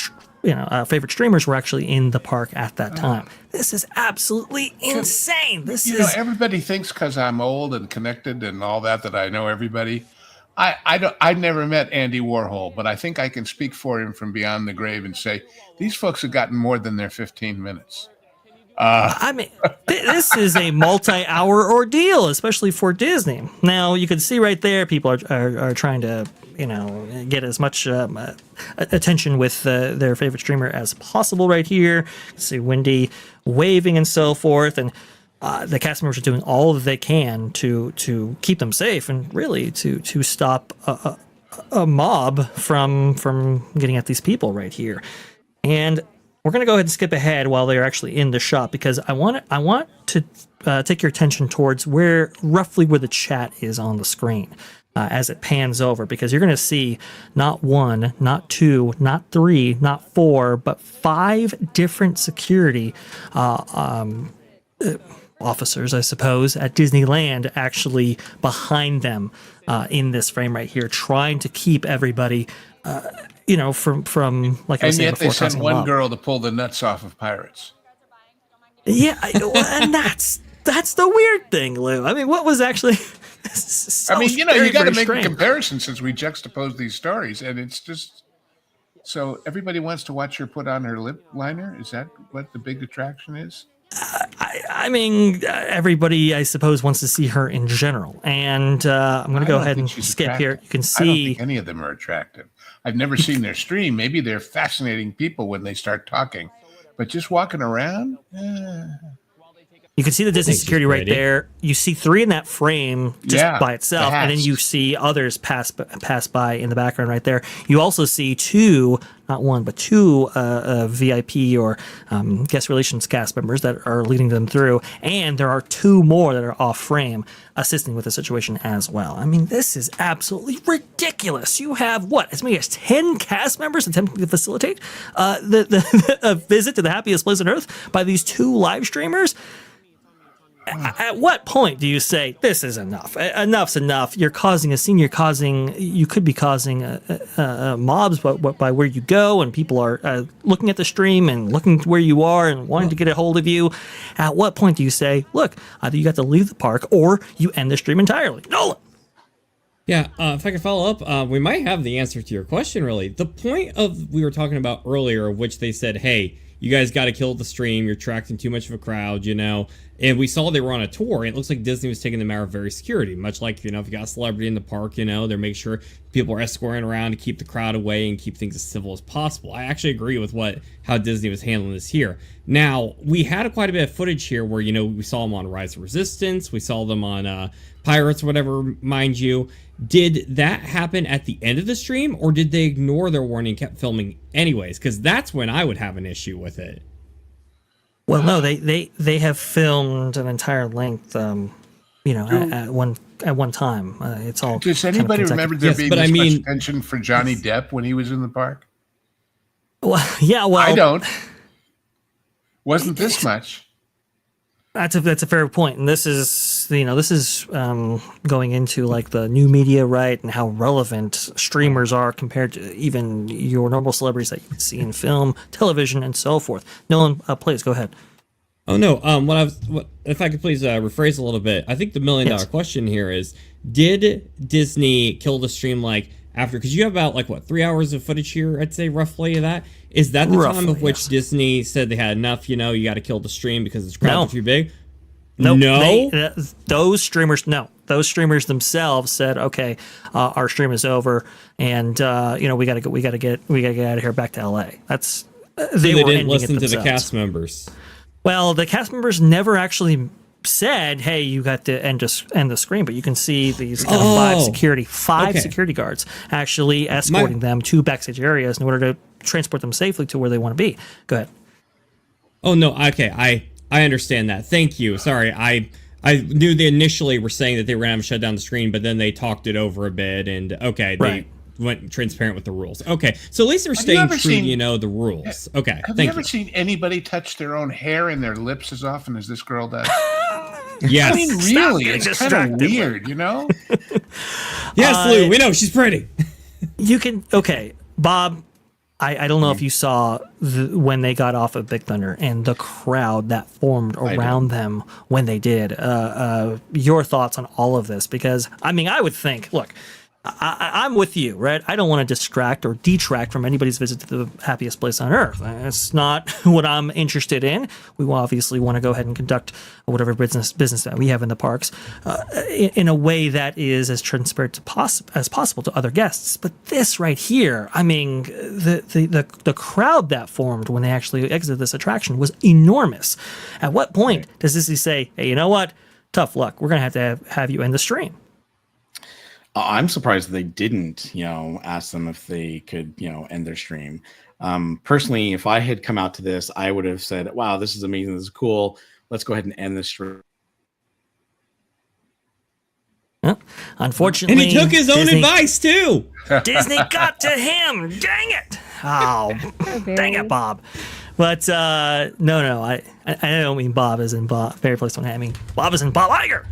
streamers were actually in the park at that time. This is absolutely insane. Everybody thinks because I'm old and connected and all that I know everybody. I never met Andy Warhol, but I think I can speak for him from beyond the grave and say these folks have gotten more than their 15 minutes. I mean, this is a multi-hour ordeal, especially for Disney. Now, you can see right there, people are trying to, get as much attention with their favorite streamer as possible right here. You see Wendy waving and so forth, and the cast members are doing all that they can to keep them safe and really to stop a mob from getting at these people right here. And we're going to go ahead and skip ahead while they're actually in the shop because I want to take your attention towards roughly where the chat is on the screen as it pans over, because you're going to see not 1, not 2, not 3, not 4, but 5 different security officers, I suppose, at Disneyland actually behind them in this frame right here, trying to keep everybody from like I was saying before. And yet they sent one mob. girl to pull the nuts off of pirates. Yeah, and that's the weird thing, Lou. I mean, what was actually So I mean, you very, got to very make strange. a comparison since we juxtapose these stories, and it's just so everybody wants to watch her put on her lip liner. Is that what the big attraction is? I mean, everybody, I suppose, wants to see her in general. And I'm going to go ahead and skip here. You can I don't see. think any of them are attractive. I've never seen their stream. Maybe they're fascinating people when they start talking, but just walking around. You can see the Disney Think she's security right pretty. there. You see 3 in that frame just Yeah, by itself, the and then you hats. see others pass by in the background right there. You also see 2, not 1, but 2 VIP or guest relations cast members that are leading them through, and there are 2 more that are off frame assisting with the situation as well. I mean, this is absolutely ridiculous. You have what, as many as 10 cast members attempting to facilitate a visit to the happiest place on earth by these 2 live streamers. At what point do you say this is enough? Enough's enough. You're causing a scene. You could be causing mobs by where you go, and people are looking at the stream and looking where you are and wanting to get a hold of you. At what point do you say, look, either you got to leave the park or you end the stream entirely? Nolan. Yeah, if I could follow up, we might have the answer to your question, really. The point of we were talking about earlier, which they said, hey, you guys got to kill the stream. You're attracting too much of a crowd, And we saw they were on a tour, and it looks like Disney was taking them out of very security, much like, if you got a celebrity in the park, they're making sure people are escorting around to keep the crowd away and keep things as civil as possible. I actually agree with how Disney was handling this here. Now, we had quite a bit of footage here where, we saw them on Rise of Resistance, we saw them on Pirates or whatever, mind you. Did that happen at the end of the stream, or did they ignore their warning and kept filming anyways? Because that's when I would have an issue with it. Well, no, they have filmed an entire length, at one time. It's all. Does anybody remember there being this much attention for Johnny Depp when he was in the park? Well, yeah. Well, I don't. Wasn't this much? That's a fair point, and this is going into like the new media, right, and how relevant streamers are compared to even your normal celebrities that you can see in film, television, and so forth. Nolan, please go ahead. Oh no, if I could please rephrase a little bit. I think the $1 million question here is: did Disney kill the stream after? Because you have about 3 hours of footage here, I'd say roughly of that. Is that the time of which Disney said they had enough? You got to kill the stream because the crowds are too big. Nope. No, those streamers themselves said, okay, our stream is over, and we got to get out of here back to LA. That's they didn't listen to the cast members. Well, the cast members never actually said, hey, you got to end the screen, but you can see these kind of five security guards actually escorting them to backstage areas in order to transport them safely to where they want to be. Go ahead. Oh no, okay, I understand that. Thank you. Sorry, I knew they initially were saying that they were going to shut down the screen, but then they talked it over a bit, and they went transparent with the rules. Okay, so at least they're staying true to the rules. Okay, have you ever seen anybody touch their own hair and their lips as often as this girl does? Yes. I mean, really, it's kind of weird, Yes, Lou, we know she's pretty. You can, Bob, I don't know if you saw when they got off of Big Thunder and the crowd that formed around them when they did. Your thoughts on all of this? Because, I would think, look, I'm with you, right? I don't want to distract or detract from anybody's visit to the happiest place on earth. It's not what I'm interested in. We obviously want to go ahead and conduct whatever business that we have in the parks in a way that is as transparent as possible to other guests. But this right here, the crowd that formed when they actually exited this attraction was enormous. At what point does Disney say, hey, you know what? Tough luck. We're going to have you end the stream. I'm surprised they didn't, ask them if they could, end their stream. Personally, if I had come out to this, I would have said, wow, this is amazing. This is cool. Let's go ahead and end this stream. Well, unfortunately, and he took his own advice too. Disney got to him. Dang it! Oh, dang it, Bob. But no, I don't mean Bob as in Bob. Very place on. I mean Bob as in Bob Iger.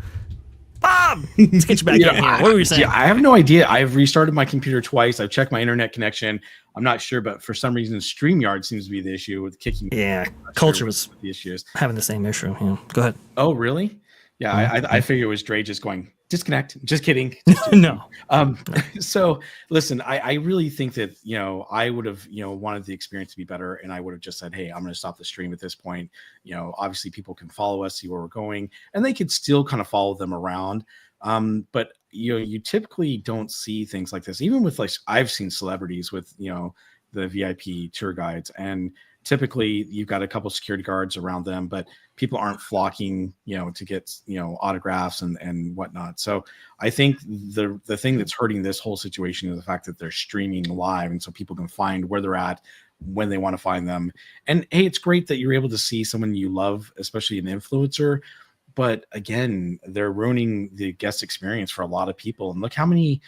Bob, let's get you back in here. What were you saying? I have no idea. I've restarted my computer twice. I've checked my internet connection. I'm not sure, but for some reason, StreamYard seems to be the issue with kicking. Yeah, culture was the issues having the same issue. Yeah. Go ahead. Oh, really? Yeah, I figure it was Dre just going disconnect. Just kidding. Just kidding. No. So listen, I really think that, I would have, wanted the experience to be better, and I would have just said, hey, I'm going to stop the stream at this point. Obviously people can follow us, see where we're going, and they could still kind of follow them around. But you typically don't see things like this, even with, like, I've seen celebrities with, the VIP tour guides, and typically you've got a couple security guards around them, but people aren't flocking, to get, autographs and whatnot. So I think the thing that's hurting this whole situation is the fact that they're streaming live, and so people can find where they're at when they want to find them. And hey, it's great that you're able to see someone you love, especially an influencer. But again, they're ruining the guest experience for a lot of people. And look how many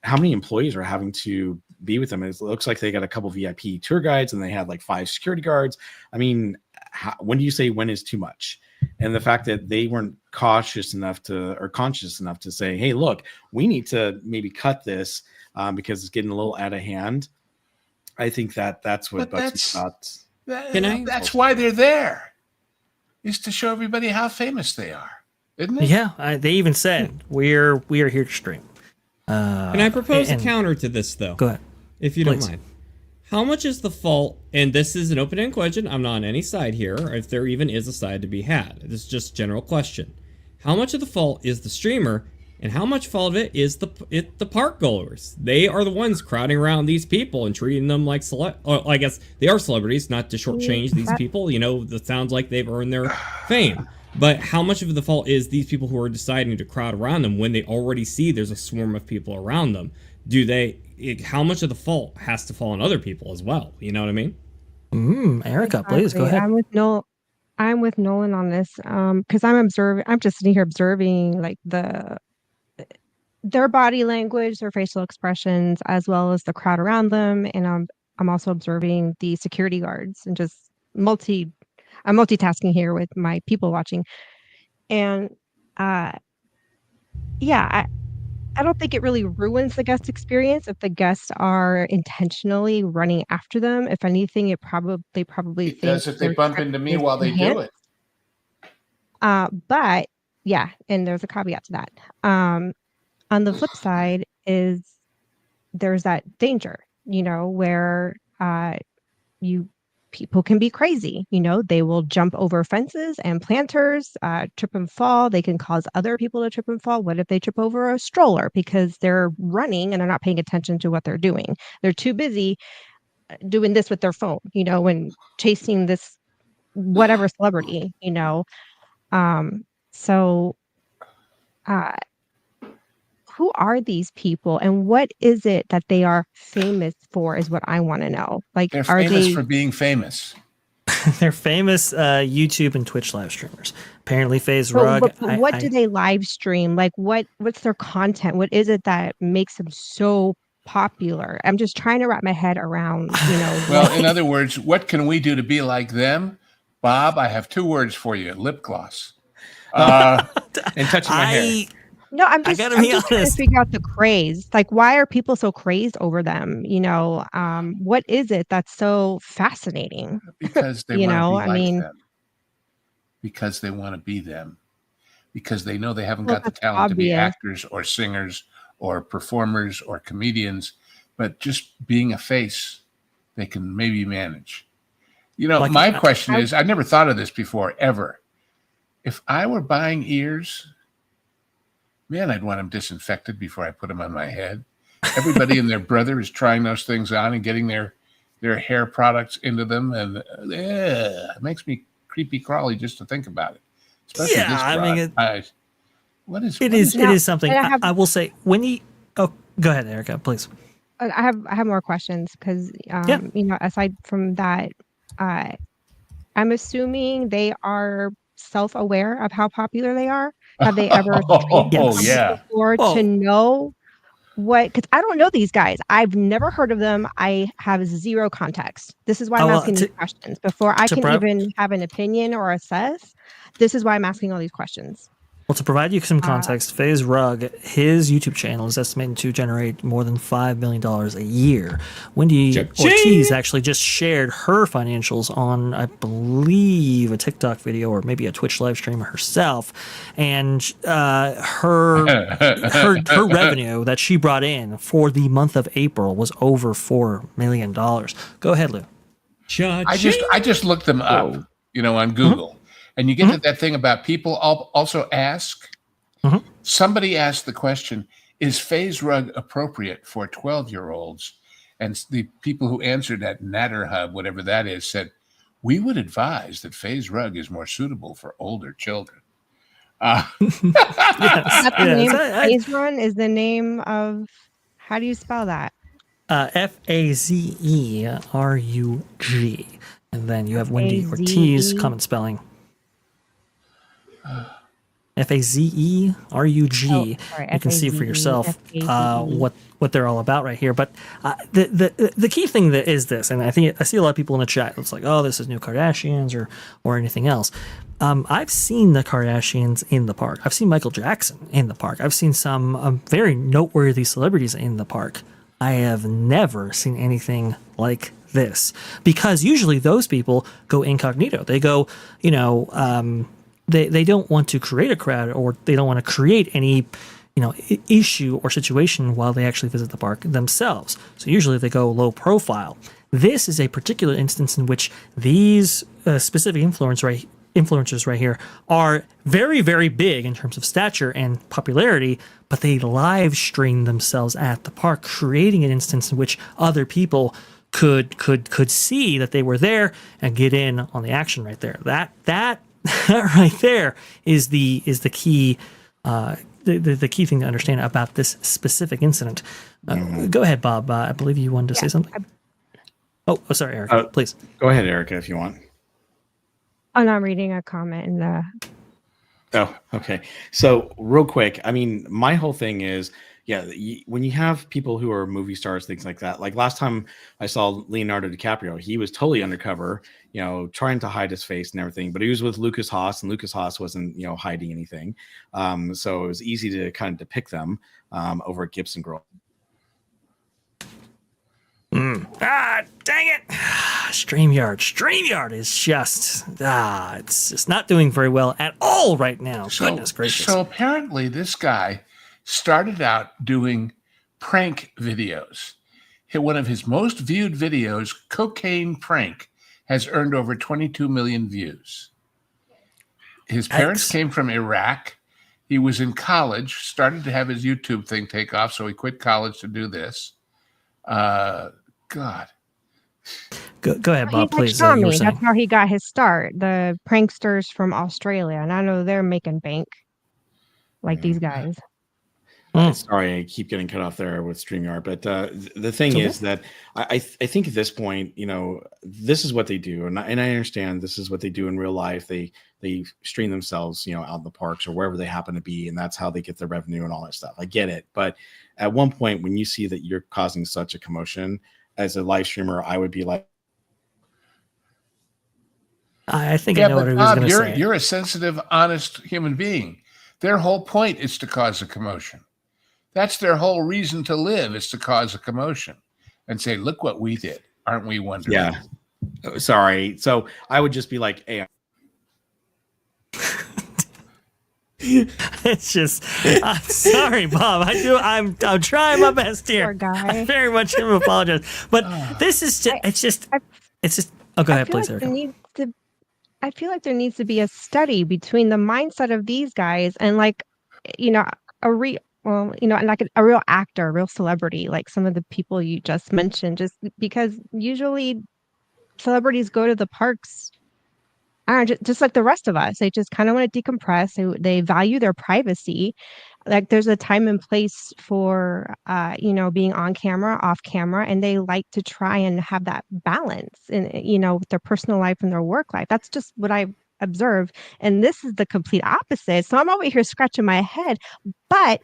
employees are having to be with them. It looks like they got a couple VIP tour guides, and they had like 5 security guards. I mean, when do you say when is too much? And the fact that they weren't conscious enough to say, hey, look, we need to maybe cut this because it's getting a little out of hand. I think that's what bugs me nuts. That's why they're there, is to show everybody how famous they are, isn't it? Yeah, they even said we are here to stream. Can I propose a counter to this, though? Go ahead, if you don't mind. How much is the fault? And this is an open-ended question. I'm not on any side here, or if there even is a side to be had. This is just a general question. How much of the fault is the streamer, and how much fault of it is the park goers? They are the ones crowding around these people and treating them like I guess they are celebrities, not to shortchange these people. That sounds like they've earned their fame. But how much of the fault is these people who are deciding to crowd around them when they already see there's a swarm of people around them? How much of the fault has to fall on other people as well? You know what I mean? Erika, please go ahead. I'm with Nolan on this because I'm just sitting here observing like their body language, their facial expressions, as well as the crowd around them, and I'm also observing the security guards and just I'm multitasking here with my people watching. And I don't think it really ruins the guest experience if the guests are intentionally running after them. If anything, they probably it does if they bump into me while they do it. But yeah, and there's a caveat to that. On the flip side is there's that danger, where people can be crazy. They will jump over fences and planters, trip and fall. They can cause other people to trip and fall. What if they trip over a stroller because they're running and they're not paying attention to what they're doing? They're too busy doing this with their phone, and chasing this whatever celebrity, who are these people, and what is it that they are famous for is what I want to know. Like, they're famous for being famous. They're famous YouTube and Twitch live streamers. Apparently, FaZe Rug. But what do they live stream? Like, what's their content? What is it that makes them so popular? I'm just trying to wrap my head around, Well, in other words, what can we do to be like them? Bob, I have 2 words for you: lip gloss. And touching my hair. No, I'm just trying to figure out the craze. Like, why are people so crazed over them? What is it that's so fascinating? Because they want to be like them. Because they want to be them. Because they know they haven't got the talent to be actors or singers or performers or comedians, but just being a face, they can maybe manage. My question is, I've never thought of this before, ever. If I were buying ears, man, I'd want them disinfected before I put them on my head. Everybody and their brother is trying those things on and getting their hair products into them, and it makes me creepy crawly just to think about it. Especially it is something. I will say when you. Oh, go ahead, Erika, please. I have more questions because aside from that, I'm assuming they are self-aware of how popular they are. Have they ever before to know what? Because I don't know these guys. I've never heard of them. I have zero context. This is why I'm asking these questions before I can even have an opinion or assess. This is why I'm asking all these questions. Well, to provide you some context, FaZe Rug, his YouTube channel is estimated to generate more than $5 million a year. Wendy Ortiz actually just shared her financials on, I believe, a TikTok video or maybe a Twitch live stream herself, and her revenue that she brought in for the month of April was over $4 million. Go ahead, Lou. I just looked them up, on Google. And you get to that thing about people also ask. Somebody asked the question, is FaZe Rug appropriate for 12-year-olds? And the people who answered at NatterHub, whatever that is, said, we would advise that FaZe Rug is more suitable for older children. FaZe Run is the name of, how do you spell that? FAZERUG. And then you have Wendy Ortiz, common spelling. FAZERUG. You can see for yourself what they're all about right here. But the key thing that is this, and I see a lot of people in the chat. It's like, oh, this is new Kardashians or anything else. I've seen the Kardashians in the park. I've seen Michael Jackson in the park. I've seen some very noteworthy celebrities in the park. I have never seen anything like this, because usually those people go incognito. They go, they don't want to create a crowd, or they don't want to create any, issue or situation while they actually visit the park themselves. So usually they go low profile. This is a particular instance in which these specific influencers right here are very, very big in terms of stature and popularity, but they live stream themselves at the park, creating an instance in which other people could see that they were there and get in on the action right there. That right there is the key the key thing to understand about this specific incident. Go ahead, Bob. I believe you wanted to say something. Oh, sorry, Erika. Please go ahead, Erika, if you want. Oh, no, I'm reading a comment in the. Oh, okay. So real quick, I mean, my whole thing is, when you have people who are movie stars, things like that, like last time I saw Leonardo DiCaprio, he was totally undercover, trying to hide his face and everything, but he was with Lucas Haas, and Lucas Haas wasn't, hiding anything. So it was easy to kind of depict them over at Gibson Girl. Dang it. StreamYard is just, it's just not doing very well at all right now. Goodness gracious. So apparently this guy started out doing prank videos. One of his most viewed videos, Cocaine Prank, has earned over 22 million views. His parents came from Iraq. He was in college, started to have his YouTube thing take off, so he quit college to do this. God. Go ahead, Bob, please. That's how he got his start. The pranksters from Australia, and I know they're making bank like these guys. Sorry, I keep getting cut off there with StreamYard, but the thing is that I think at this point, this is what they do, and I understand this is what they do in real life. They stream themselves, out in the parks or wherever they happen to be, and that's how they get their revenue and all that stuff. I get it, but at one point, when you see that you're causing such a commotion as a live streamer, I would be like, I think I know what he was going to say. You're a sensitive, honest human being. Their whole point is to cause a commotion. That's their whole reason to live, is to cause a commotion and say, look what we did. Aren't we wonderful? Yeah. Sorry. So I would just be like, hey. It's just, I'm sorry, Bob. I'm trying my best here. Poor guy. I very much apologize. But this is just, oh, go ahead, please, Erika. I feel like there needs to be a study between the mindset of these guys and like a real actor, a real celebrity, like some of the people you just mentioned, just because usually celebrities go to the parks, just like the rest of us. They just kind of want to decompress. They value their privacy. Like there's a time and place for, being on camera, off camera, and they like to try and have that balance in, with their personal life and their work life. That's just what I observe. And this is the complete opposite. So I'm over here scratching my head. But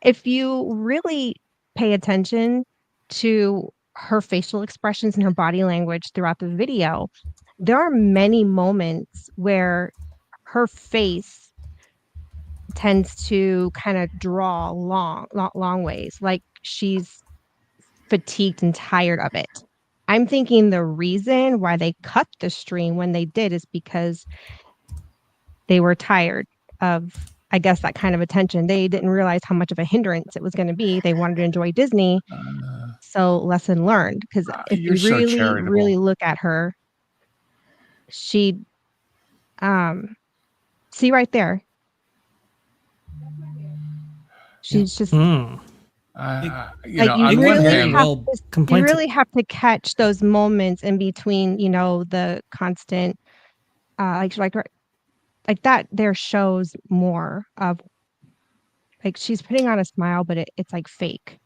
if you really pay attention to her facial expressions and her body language throughout the video, there are many moments where her face tends to kind of draw long ways, like she's fatigued and tired of it. I'm thinking the reason why they cut the stream when they did is because they were tired of, I guess, that kind of attention. They didn't realize how much of a hindrance it was going to be. They wanted to enjoy Disney. So lesson learned, because if you You're so really, charitable. really look at her, she, see right there. She's just you like, know, you on one really hand, you really have to catch those moments in between, you know, the constant, like that there shows more of, like, she's putting on a smile, but it's like fake.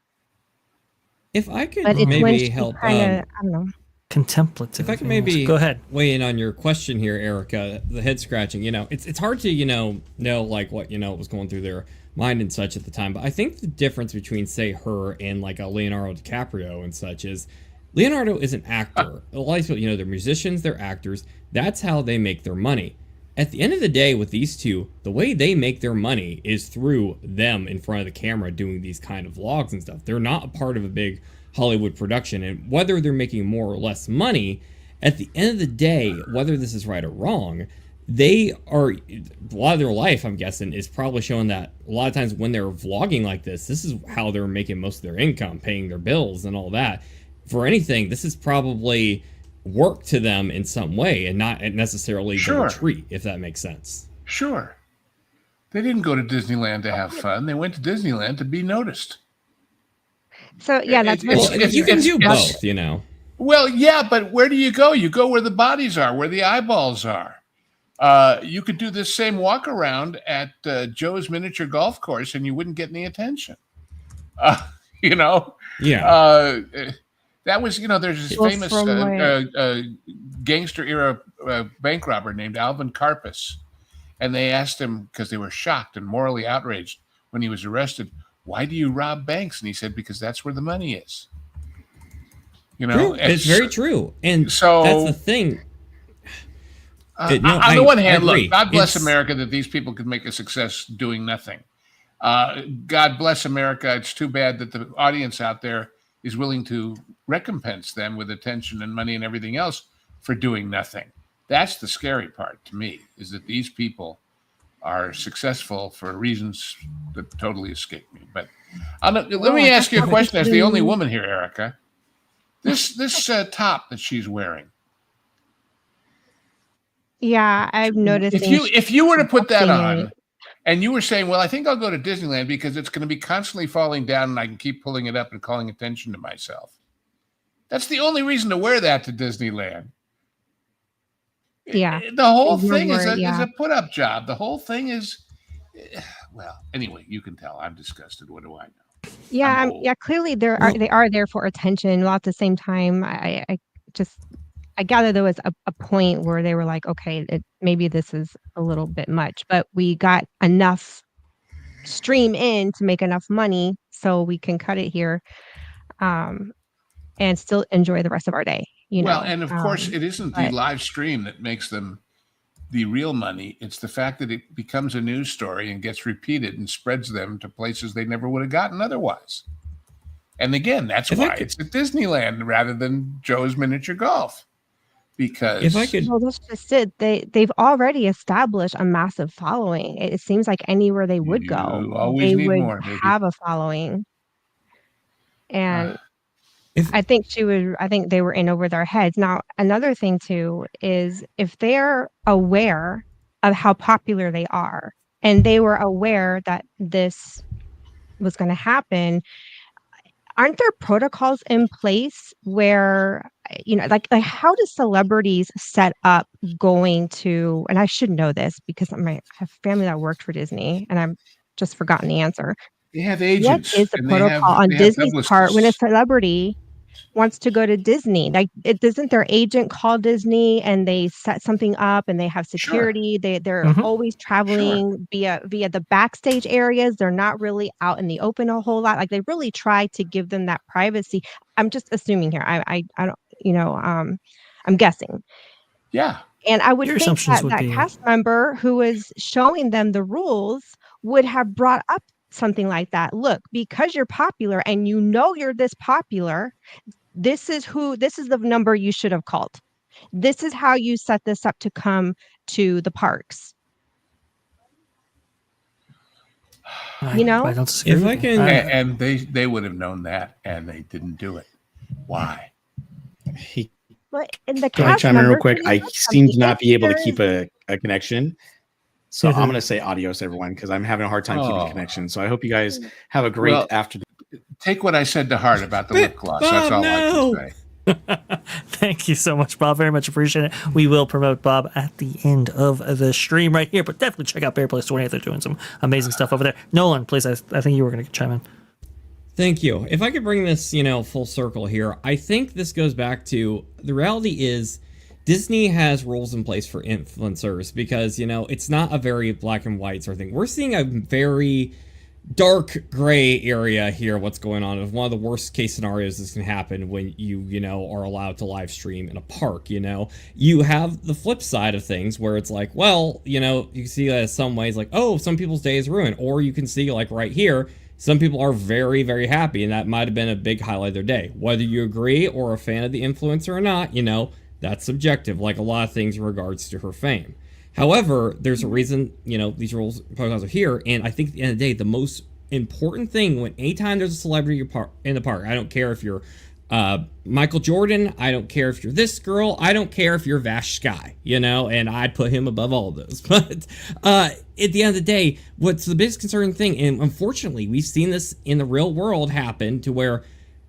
If I could But it's when maybe she help, kinda, I don't know. Contemplative. if I could maybe go ahead. weigh in on your question here, Erica, the head scratching. You know, it's hard to know like what was going through their mind and such at the time. But I think the difference between, say, her and like a Leonardo DiCaprio and such is Leonardo is an actor. A lot of people, they're musicians, they're actors. That's how they make their money. At the end of the day, with these two, the way they make their money is through them in front of the camera doing these kind of vlogs and stuff. They're not a part of a big Hollywood production, and whether they're making more or less money, at the end of the day, whether this is right or wrong, they are, a lot of their life, I'm guessing, is probably showing that a lot of times when they're vlogging like this is how they're making most of their income, paying their bills and all that. For anything, this is probably work to them in some way and not necessarily the retreat, if that makes sense. Sure. They didn't go to Disneyland to have fun. They went to Disneyland to be noticed. So yeah, that's you can do both, Well, yeah, but where do you go? You go where the bodies are, where the eyeballs are. You could do this same walk around at Joe's miniature golf course, and you wouldn't get any attention. Yeah. That was, there's this famous gangster era bank robber named Alvin Karpis. And they asked him, because they were shocked and morally outraged when he was arrested, why do you rob banks? And he said, because that's where the money is. True. It's very true. And so that's the thing. On the one hand, look, God bless America that these people could make a success doing nothing. God bless America. It's too bad that the audience out there is willing to recompense them with attention and money and everything else for doing nothing. That's the scary part to me, is that these people are successful for reasons that totally escape me. But let me ask you a question as the only woman here, Erica. This top that she's wearing. Yeah, I've noticed. If you were to put that on, and you were saying, well, I think I'll go to Disneyland because it's going to be constantly falling down and I can keep pulling it up and calling attention to myself. That's the only reason to wear that to Disneyland. Yeah. The whole thing is a put-up job. The whole thing is, well, anyway, you can tell I'm disgusted. What do I know? Yeah, clearly they are there for attention. While at the same time, I gather there was a point where they were like, okay, maybe this is a little bit much, but we got enough stream in to make enough money so we can cut it here and still enjoy the rest of our day. Well, and of course, it isn't the live stream that makes them the real money. It's the fact that it becomes a news story and gets repeated and spreads them to places they never would have gotten otherwise. And again, that's why it's at Disneyland rather than Joe's Miniature Golf. Because well, that's just it. They've already established a massive following. It seems like anywhere they would go, they would have a following. And I think they were in over their heads. Now, another thing too is if they're aware of how popular they are, and they were aware that this was going to happen, aren't there protocols in place where, like how do celebrities set up going to, and I should know this because I have family that worked for Disney and I've just forgotten the answer. They have agents. What is the protocol on Disney's part when a celebrity wants to go to Disney? Like, doesn't their agent call Disney and they set something up and they have security? Sure. They're always traveling via the backstage areas. They're not really out in the open a whole lot. Like, they really try to give them that privacy. I'm just assuming here. I don't, I'm guessing. Yeah. And I would Your think assumptions that would that be cast member who was showing them the rules would have brought up something like that. Look, because you're popular and you know you're this popular, this is the number you should have called. This is how you set this up to come to the parks. I, You know? I don't disagree If with I you. can- And they would have known that, and they didn't do it. Why? He, But in the can I cast chime in real members quick? really I did seem to something. not be able to If keep a connection. So Mhm. I'm going to say adios, everyone, because I'm having a hard time keeping Oh. a connection. So I hope you guys have a great Well, after. Take what I said to heart about the lip gloss. That's all I can say. Thank you so much, Bob. Very much appreciate it. We will promote Bob at the end of the stream right here, but definitely check out Bear Place 28. They're doing some amazing stuff over there. Nolan, please, I think you were going to chime in. Thank you. If I could bring this, full circle here, I think this goes back to the reality is Disney has rules in place for influencers because, it's not a very black and white sort of thing. We're seeing a very dark gray area here. What's going on is one of the worst case scenarios this can happen when you are allowed to live stream in a park. You have the flip side of things where it's like, well, you can see that in some ways like, oh, some people's day is ruined, or you can see like right here, some people are very, very happy, and that might have been a big highlight of their day. Whether you agree or a fan of the influencer or not, that's subjective, like a lot of things in regards to her fame. However, there's a reason, these rules protocols are here, and I think at the end of the day, the most important thing when anytime there's a celebrity in the park, I don't care if you're Michael Jordan, I don't care if you're this girl, I don't care if you're VashSky, and I'd put him above all of those. But at the end of the day, what's the biggest concerning thing, and unfortunately, we've seen this in the real world happen to where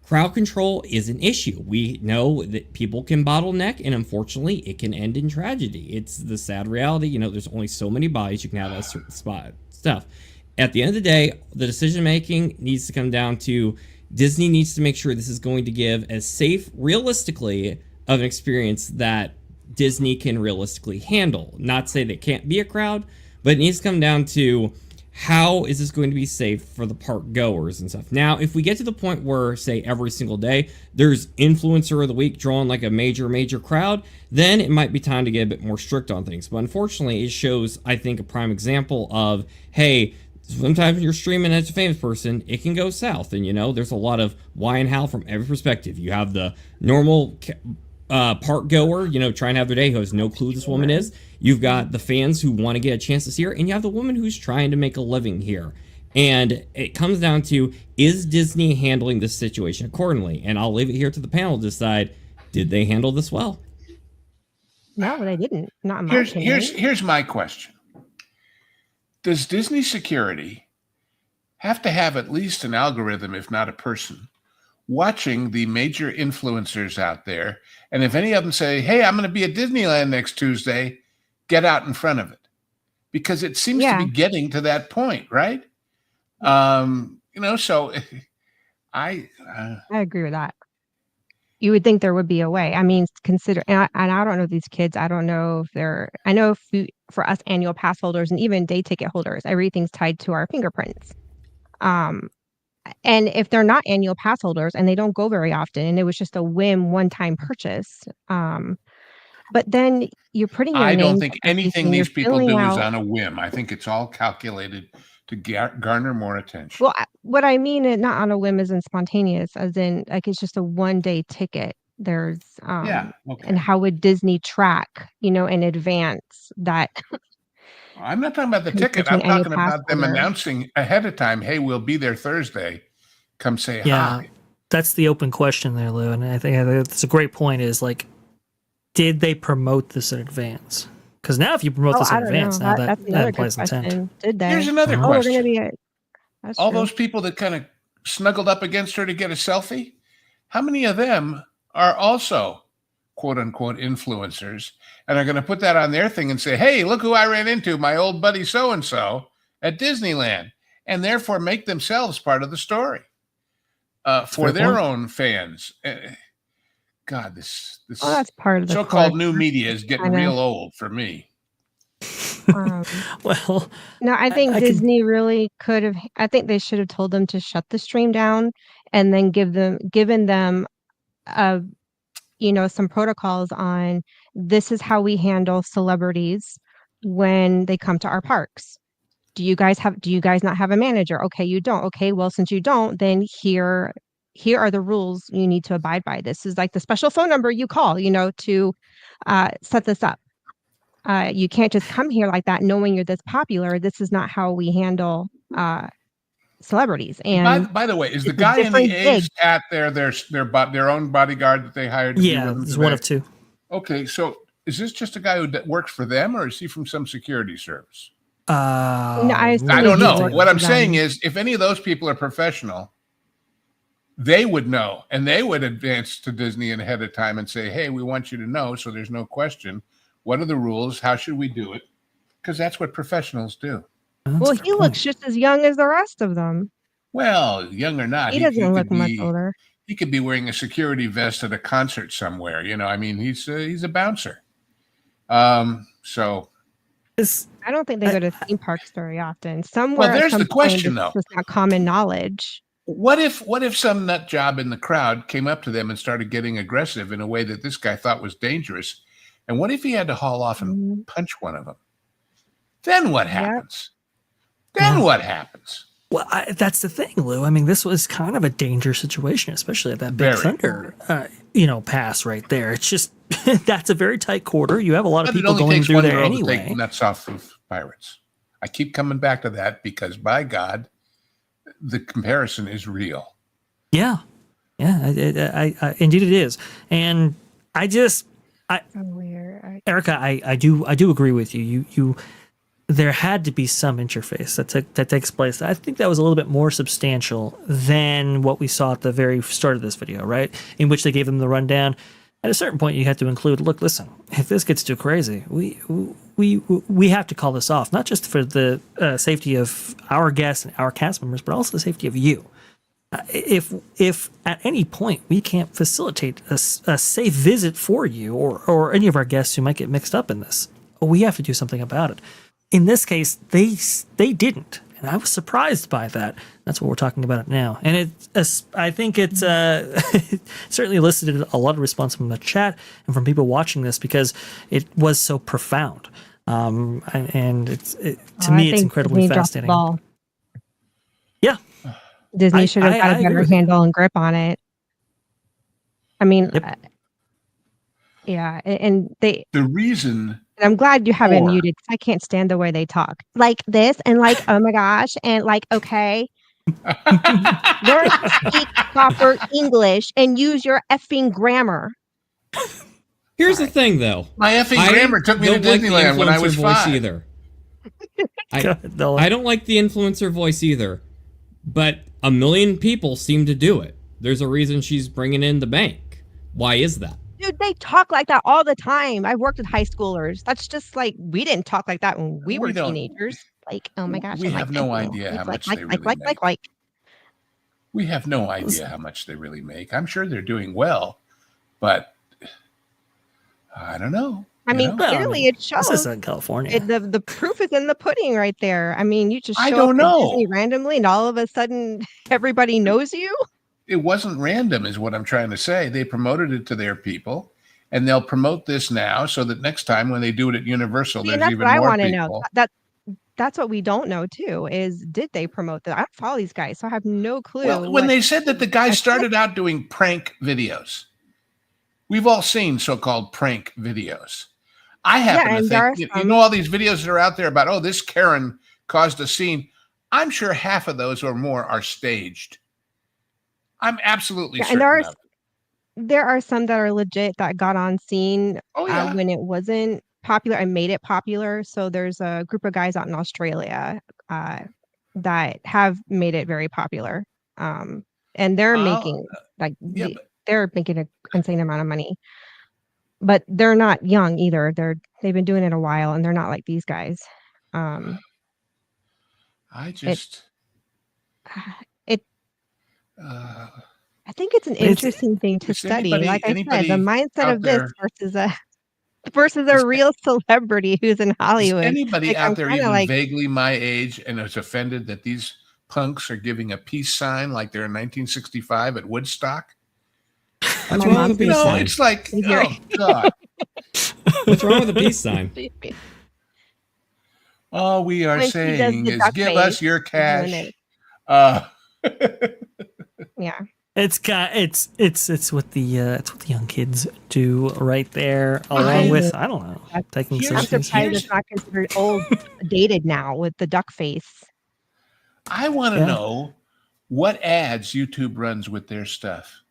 crowd control is an issue. We know that people can bottleneck, and unfortunately, it can end in tragedy. It's the sad reality. There's only so many bodies you can have at a certain spot. Stuff. At the end of the day, the decision making needs to come down to Disney needs to make sure this is going to give as safe, realistically, of an experience that Disney can realistically handle. Not say that can't be a crowd, but it needs to come down to how is this going to be safe for the park goers and stuff. Now, if we get to the point where, say, every single day, there's influencer of the week drawing like a major crowd, then it might be time to get a bit more strict on things. But unfortunately, it shows, I think, a prime example of, hey, sometimes when you're streaming as a famous person, it can go south. And, there's a lot of why and how from every perspective. You have the normal park goer, trying to have their day, who has no clue who this woman is. You've got the fans who want to get a chance to see her, and you have the woman who's trying to make a living here. And it comes down to, is Disney handling this situation accordingly? And I'll leave it here to the panel to decide, did they handle this well? No, they didn't. Not in my opinion. Here's my question. Does Disney security have to have at least an algorithm, if not a person, watching the major influencers out there? And if any of them say, hey, I'm going to be at Disneyland next Tuesday, get out in front of it. Because it seems to be getting to that point, right? So I agree with that. You would think there would be a way. I mean, consider, and I don't know these kids. I don't know if they're, I know for us annual pass holders and even day ticket holders, everything's tied to our fingerprints. And if they're not annual pass holders and they don't go very often, and it was just a one-time purchase, but then you're putting your I don't name think on anything everything, these you're people do filling is out- on a whim. I think it's all calculated to garner more attention. Well, what I mean, not on a whim, isn't spontaneous, as in like it's just a one-day ticket. There's Okay. and how would Disney track, in advance that? I'm not talking about the ticket. I'm talking about them announcing ahead of time, hey, we'll be there Thursday. Come say hi. That's the open question there, Lou. And I think that's a great point is like, did they promote this in advance? Because now if you promote this in advance, now that implies intent. Did they? Here's another We're question. gonna be all those people that kind of snuggled up against her to get a selfie, how many of them are also quote unquote influencers and are going to put that on their thing and say, hey, look who I ran into, my old buddy so-and-so at Disneyland, and therefore make themselves part of the story for their own fans. God, this that's part of the so-called new media is getting real old for me. Well, no, I think Disney really could have. I think they should have told them to shut the stream down and then given them a some protocols on this is how we handle celebrities when they come to our parks. Do you guys not have a manager? Okay, you don't. Okay, well, since you don't, then here are the rules you need to abide by. This is like the special phone number you call, to set this up. You can't just come here like that knowing you're this popular. This is not how we handle celebrities. And by the way, is the guy in the A's hat their own bodyguard that they hired? Yeah, it's one of two. Okay, so is this just a guy who works for them, or is he from some security service? No, I don't know. What I'm saying is, if any of those people are professional, they would know, and they would advance to Disney ahead of time and say, "Hey, we want you to know, so there's no question. What are the rules? How should we do it?" Because that's what professionals do. Well, he looks just as young as the rest of them. Well, young or not, he doesn't look much older. He could be wearing a security vest at a concert somewhere. I mean, he's a bouncer. So I don't think they go to theme parks very often. Somewhere. Well, there's the question, though. It's not common knowledge. What if some nut job in the crowd came up to them and started getting aggressive in a way that this guy thought was dangerous? And what if he had to haul off and punch one of them? Then what happens? What happens? Well, that's the thing, Lou. I mean, this was kind of a dangerous situation, especially at that Big Thunder, pass right there. It's just that's a very tight quarter. You have a lot of people going through there anyway. Take nuts off of pirates. I keep coming back to that because, by God, the comparison is real. Yeah, indeed it is. And Erika, I do agree with you. You there had to be some interface that takes place. I think that was a little bit more substantial than what we saw at the very start of this video, right? In which they gave them the rundown. At a certain point, you had to include, look, listen, if this gets too crazy, we have to call this off, not just for the safety of our guests and our cast members, but also the safety of you. If at any point we can't facilitate a safe visit for you or any of our guests who might get mixed up in this, we have to do something about it. In this case, they didn't, and I was surprised by that. That's what we're talking about now, and I think it's it certainly elicited a lot of response from the chat and from people watching this because it was so profound, and to me it's incredibly Disney fascinating. Ball. Yeah, Disney should have got a better handle and grip on it. I mean, and the reason. And I'm glad you have it muted because I can't stand the way they talk. Like this and like, oh my gosh, and like, okay. Learn to speak proper English and use your effing grammar. Here's the thing, though. My effing grammar took me to Disneyland when I was 5. Either. I don't like the influencer voice either, but 1 million people seem to do it. There's a reason she's bringing in the bank. Why is that? Dude, they talk like that all the time. I've worked with high schoolers. That's just like, we didn't talk like that when we were teenagers. Like, oh my gosh. We have no idea how much they really make. We have no idea how much they really make. I'm sure they're doing well, but I don't know. I mean, clearly it shows. This is in California. The proof is in the pudding right there. I mean, you just show I don't up at know. Disney randomly and all of a sudden everybody knows you. It wasn't random is what I'm trying to say. They promoted it to their people, and they'll promote this now so that next time when they do it at Universal, there's even more people. That's what I want to know. That's what we don't know, too, is did they promote that? I don't follow these guys, so I have no clue. Well, when they said that the guy started out doing prank videos, we've all seen so-called prank videos. I happen to think, all these videos that are out there about, this Karen caused a scene. I'm sure half of those or more are staged. I'm absolutely certain of it. There are some that are legit that got on scene when it wasn't popular and made it popular. So there's a group of guys out in Australia that have made it very popular. And they're making they're making an insane amount of money. But they're not young either. They've been doing it a while and they're not like these guys. I think it's an interesting thing to study. Like I said, the mindset of this versus a real celebrity who's in Hollywood. Is anybody out there even vaguely my age and is offended that these punks are giving a peace sign like they're in 1965 at Woodstock? What's My wrong mom with the You peace know, sign? it's like, Easier. oh God. What's wrong with the peace sign? All we are When she does saying the is duck give face, us your she's doing cash. it. Uh, Yeah. It's what the young kids do right there, I along know. with I don't know, taking Here's- I'm selfies. surprised it's not considered old, dated now with the duck face. I want to Yeah. know what ads YouTube runs with their stuff.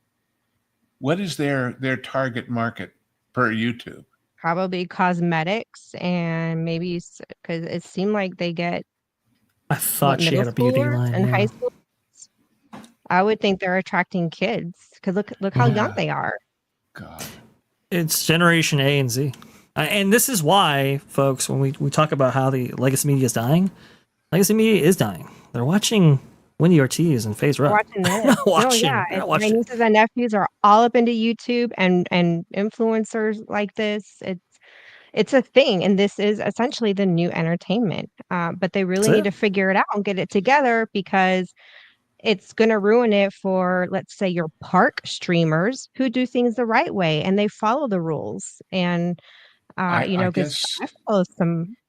What is their target market per YouTube? Probably cosmetics and maybe because it seemed like they get I thought she middle had a beauty schoolers line. and Yeah. high school. I would think they're attracting kids because look how young Yeah. they are. God. It's Generation A and Z. And this is why, folks, when we talk about how the legacy media is dying, legacy media is dying. They're watching Wendy Ortiz and FaZe They're Run. watching this. Not watching. No, yeah. They're not My watching. nieces and nephews are all up into YouTube and influencers like this. It's a thing, and this is essentially the new entertainment. But they really That's need it. to figure it out and get it together because it's going to ruin it for, let's say, your park streamers who do things the right way and they follow the rules. And I because guess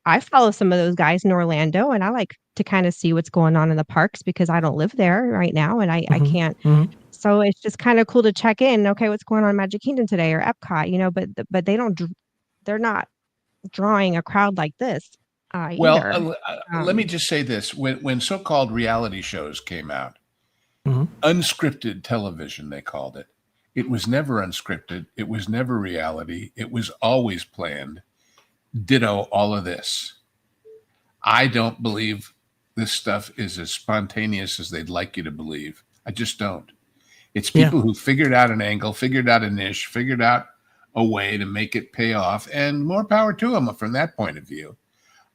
I follow some of those guys in Orlando, and I like to kind of see what's going on in the parks because I don't live there right now, and I Mhm, can't. mhm. So it's just kind of cool to check in. Okay, what's going on in Magic Kingdom today or Epcot? But they don't. They're not drawing a crowd like this well, either. let me just say this: when so-called reality shows came out, Mhm. unscripted television, they called it. It was never unscripted. It was never reality. It was always planned. Ditto all of this. I don't believe this stuff is as spontaneous as they'd like you to believe. I just don't. It's people who figured out an angle, figured out a niche, figured out a way to make it pay off, and more power to them from that point of view.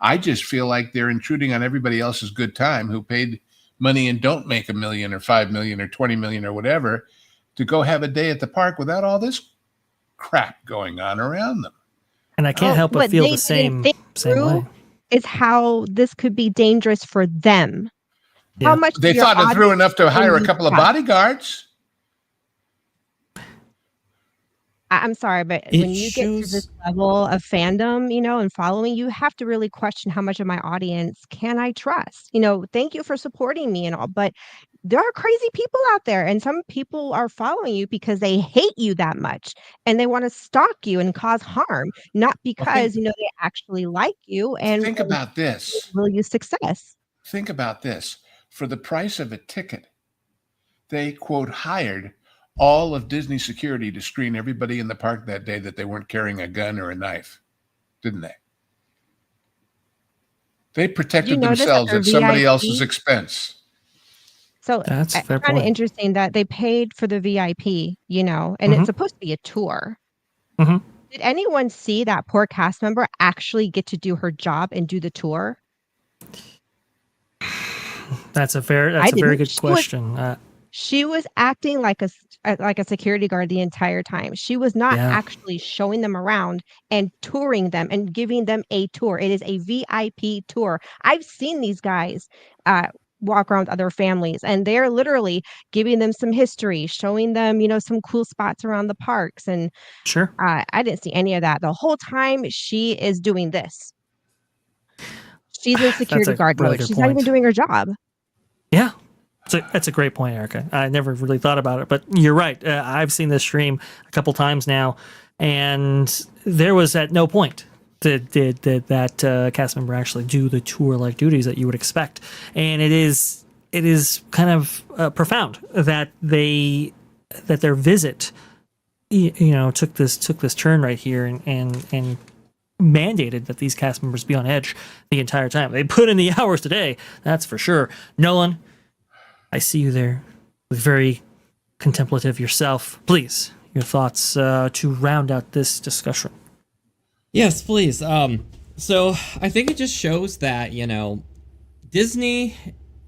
I just feel like they're intruding on everybody else's good time who paid money and don't make $1 million or $5 million or 20 million or whatever to go have a day at the park without all this crap going on around them. And I can't help but what feel they the didn't same think way. through is how this could be dangerous for them. Yeah. How much They of your thought it through audience enough to hire a you couple of trust? bodyguards. I'm sorry, but It when you get to this level of fandom, and following, you have to really question how much of my audience can I trust? Thank you for supporting me and all, but there are crazy people out there, and some people are following you because they hate you that much and they want to stalk you and cause harm, not because they actually like you and Think about this. will you success. Think about this. For the price of a ticket, they, quote, hired all of Disney security to screen everybody in the park that day that they weren't carrying a gun or a knife, didn't they? They protected themselves at somebody else's expense. So That's a fair kind of point. interesting that they paid for the VIP, and it's supposed to be a tour. Mhm. Did anyone see that poor cast member actually get to do her job and do the tour? That's a very didn't. good question. She was acting like a security guard the entire time. She was not Yeah. actually showing them around and touring them and giving them a tour. It is a VIP tour. I've seen these guys walk around with other families, and they're literally giving them some history, showing them, some cool spots around the parks. And Sure. I didn't see any of that. The whole time she is doing this. She's in security a guard really mode. good She's not even point. doing her job. Yeah. That's a great point, Erica. I never really thought about it, but you're right. I've seen this stream a couple times now, and there was at no point did that cast member actually do the tour-like duties that you would expect. And it is kind of profound that their visit, took this turn right here and mandated that these cast members be on edge the entire time. They put in the hours today, that's for sure. Nolan, I see you there, very contemplative yourself. Please, your thoughts to round out this discussion. Yes, please. So I think it just shows that, Disney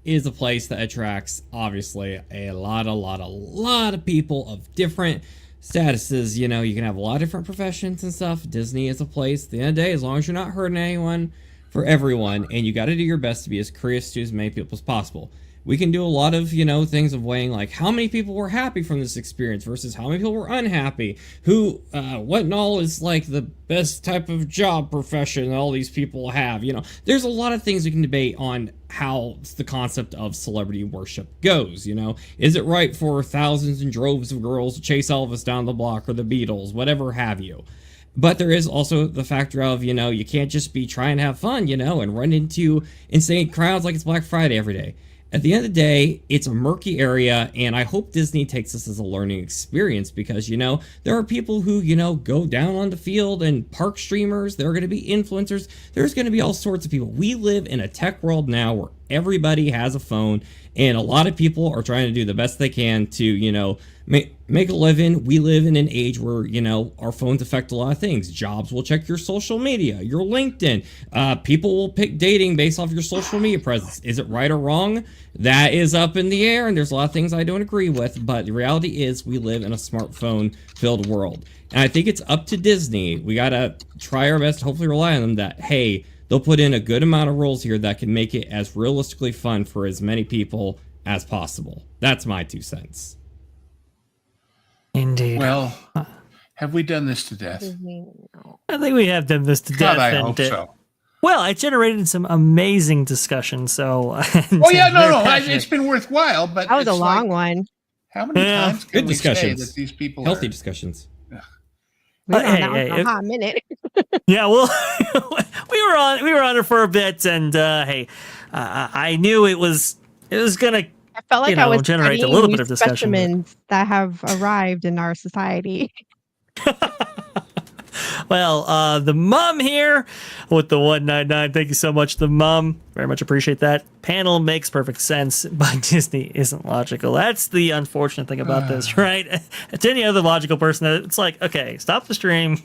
is a place that attracts, obviously, a lot of people of different statuses. You can have a lot of different professions and stuff. Disney is a place, at the end of the day, as long as you're not hurting anyone, for everyone, and you got to do your best to be as courteous to as many people as possible. we can do a lot of, things of weighing like how many people were happy from this experience versus how many people were unhappy. What and all is like the best type of job profession all these people have. There's a lot of things we can debate on how the concept of celebrity worship goes. Is it right for thousands and droves of girls to chase Elvis down the block or the Beatles, whatever have you? But there is also the factor of, you can't just be trying to have fun, and run into insane crowds like it's Black Friday every day. At the end of the day, it's a murky area, and I hope Disney takes this as a learning experience because, there are people who, go down on the field and park streamers. There are going to be influencers. There's going to be all sorts of people. We live in a tech world now where everybody has a phone, and a lot of people are trying to do the best they can to, make a living. We live in an age where, our phones affect a lot of things. Jobs will check your social media, your LinkedIn. People will pick dating based off your social media presence. Is it right or wrong? That is up in the air, and there's a lot of things I don't agree with, but the reality is we live in a smartphone-filled world. And I think it's up to Disney. We gotta try our best to hopefully rely on them that, hey, they'll put in a good amount of rules here that can make it as realistically fun for as many people as possible. That's my 2 cents. Indeed. Well, have we done this to death? I think we have done this to death. God, I hope so. Well, it generated some amazing discussion. So, oh yeah, no, it's been worthwhile. But that was a long one. How many times can good we discussions. say that these people healthy are... discussions? We were on that one for a hot minute. Yeah, well, we were on it for a bit, and hey, I knew it was gonna. I felt like I was generate a little bit of discussion. Specimens that have arrived in our society. Well, the mom here with the 199. Thank you so much, the mom. Very much appreciate that. Panel makes perfect sense, but Disney isn't logical. That's the unfortunate thing about this, right? To any other logical person, it's like, okay, stop the stream.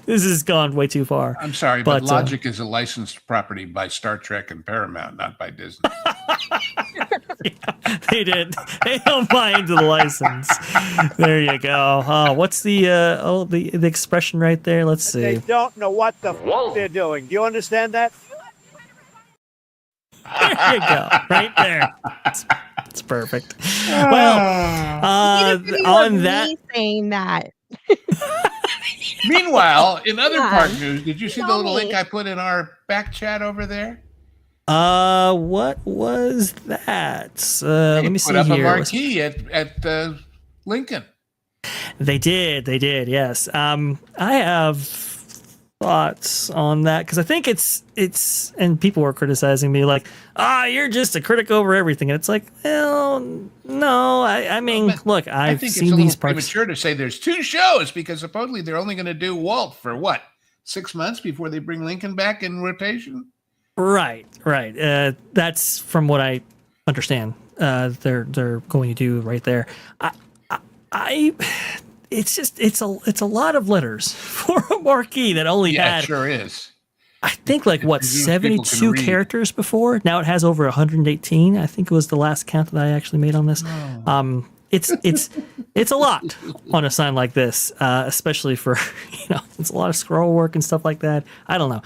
This has gone way too far. I'm sorry, but Logic is a licensed property by Star Trek and Paramount, not by Disney. Yeah, they did. They don't buy into the license. There you go. What's the the expression right there? Let's see. They don't know what the f they're doing. Do you understand that? There you go. Right there. It's perfect. Well, on that, saying that. Meanwhile, in other park news, did you see the little link I put in our back chat over there? What was that? Let me see put up here. a marquee at Lincoln. They did. Yes. I have thoughts on that because I think it's and people were criticizing me like, you're just a critic over everything, and it's like, well, no. I mean, look, I've think seen it's a these little parks. premature to say there's 2 shows because supposedly they're only going to do Walt for what, 6 months before they bring Lincoln back in rotation. Right. That's from what I understand. They're going to do right there. It's a lot of letters for a marquee that only had. It sure is. I think 72 characters before. Now it has over 118. I think it was the last count that I actually made on this. Oh. It's a lot on a sign like this, especially for it's a lot of scroll work and stuff like that. I don't know.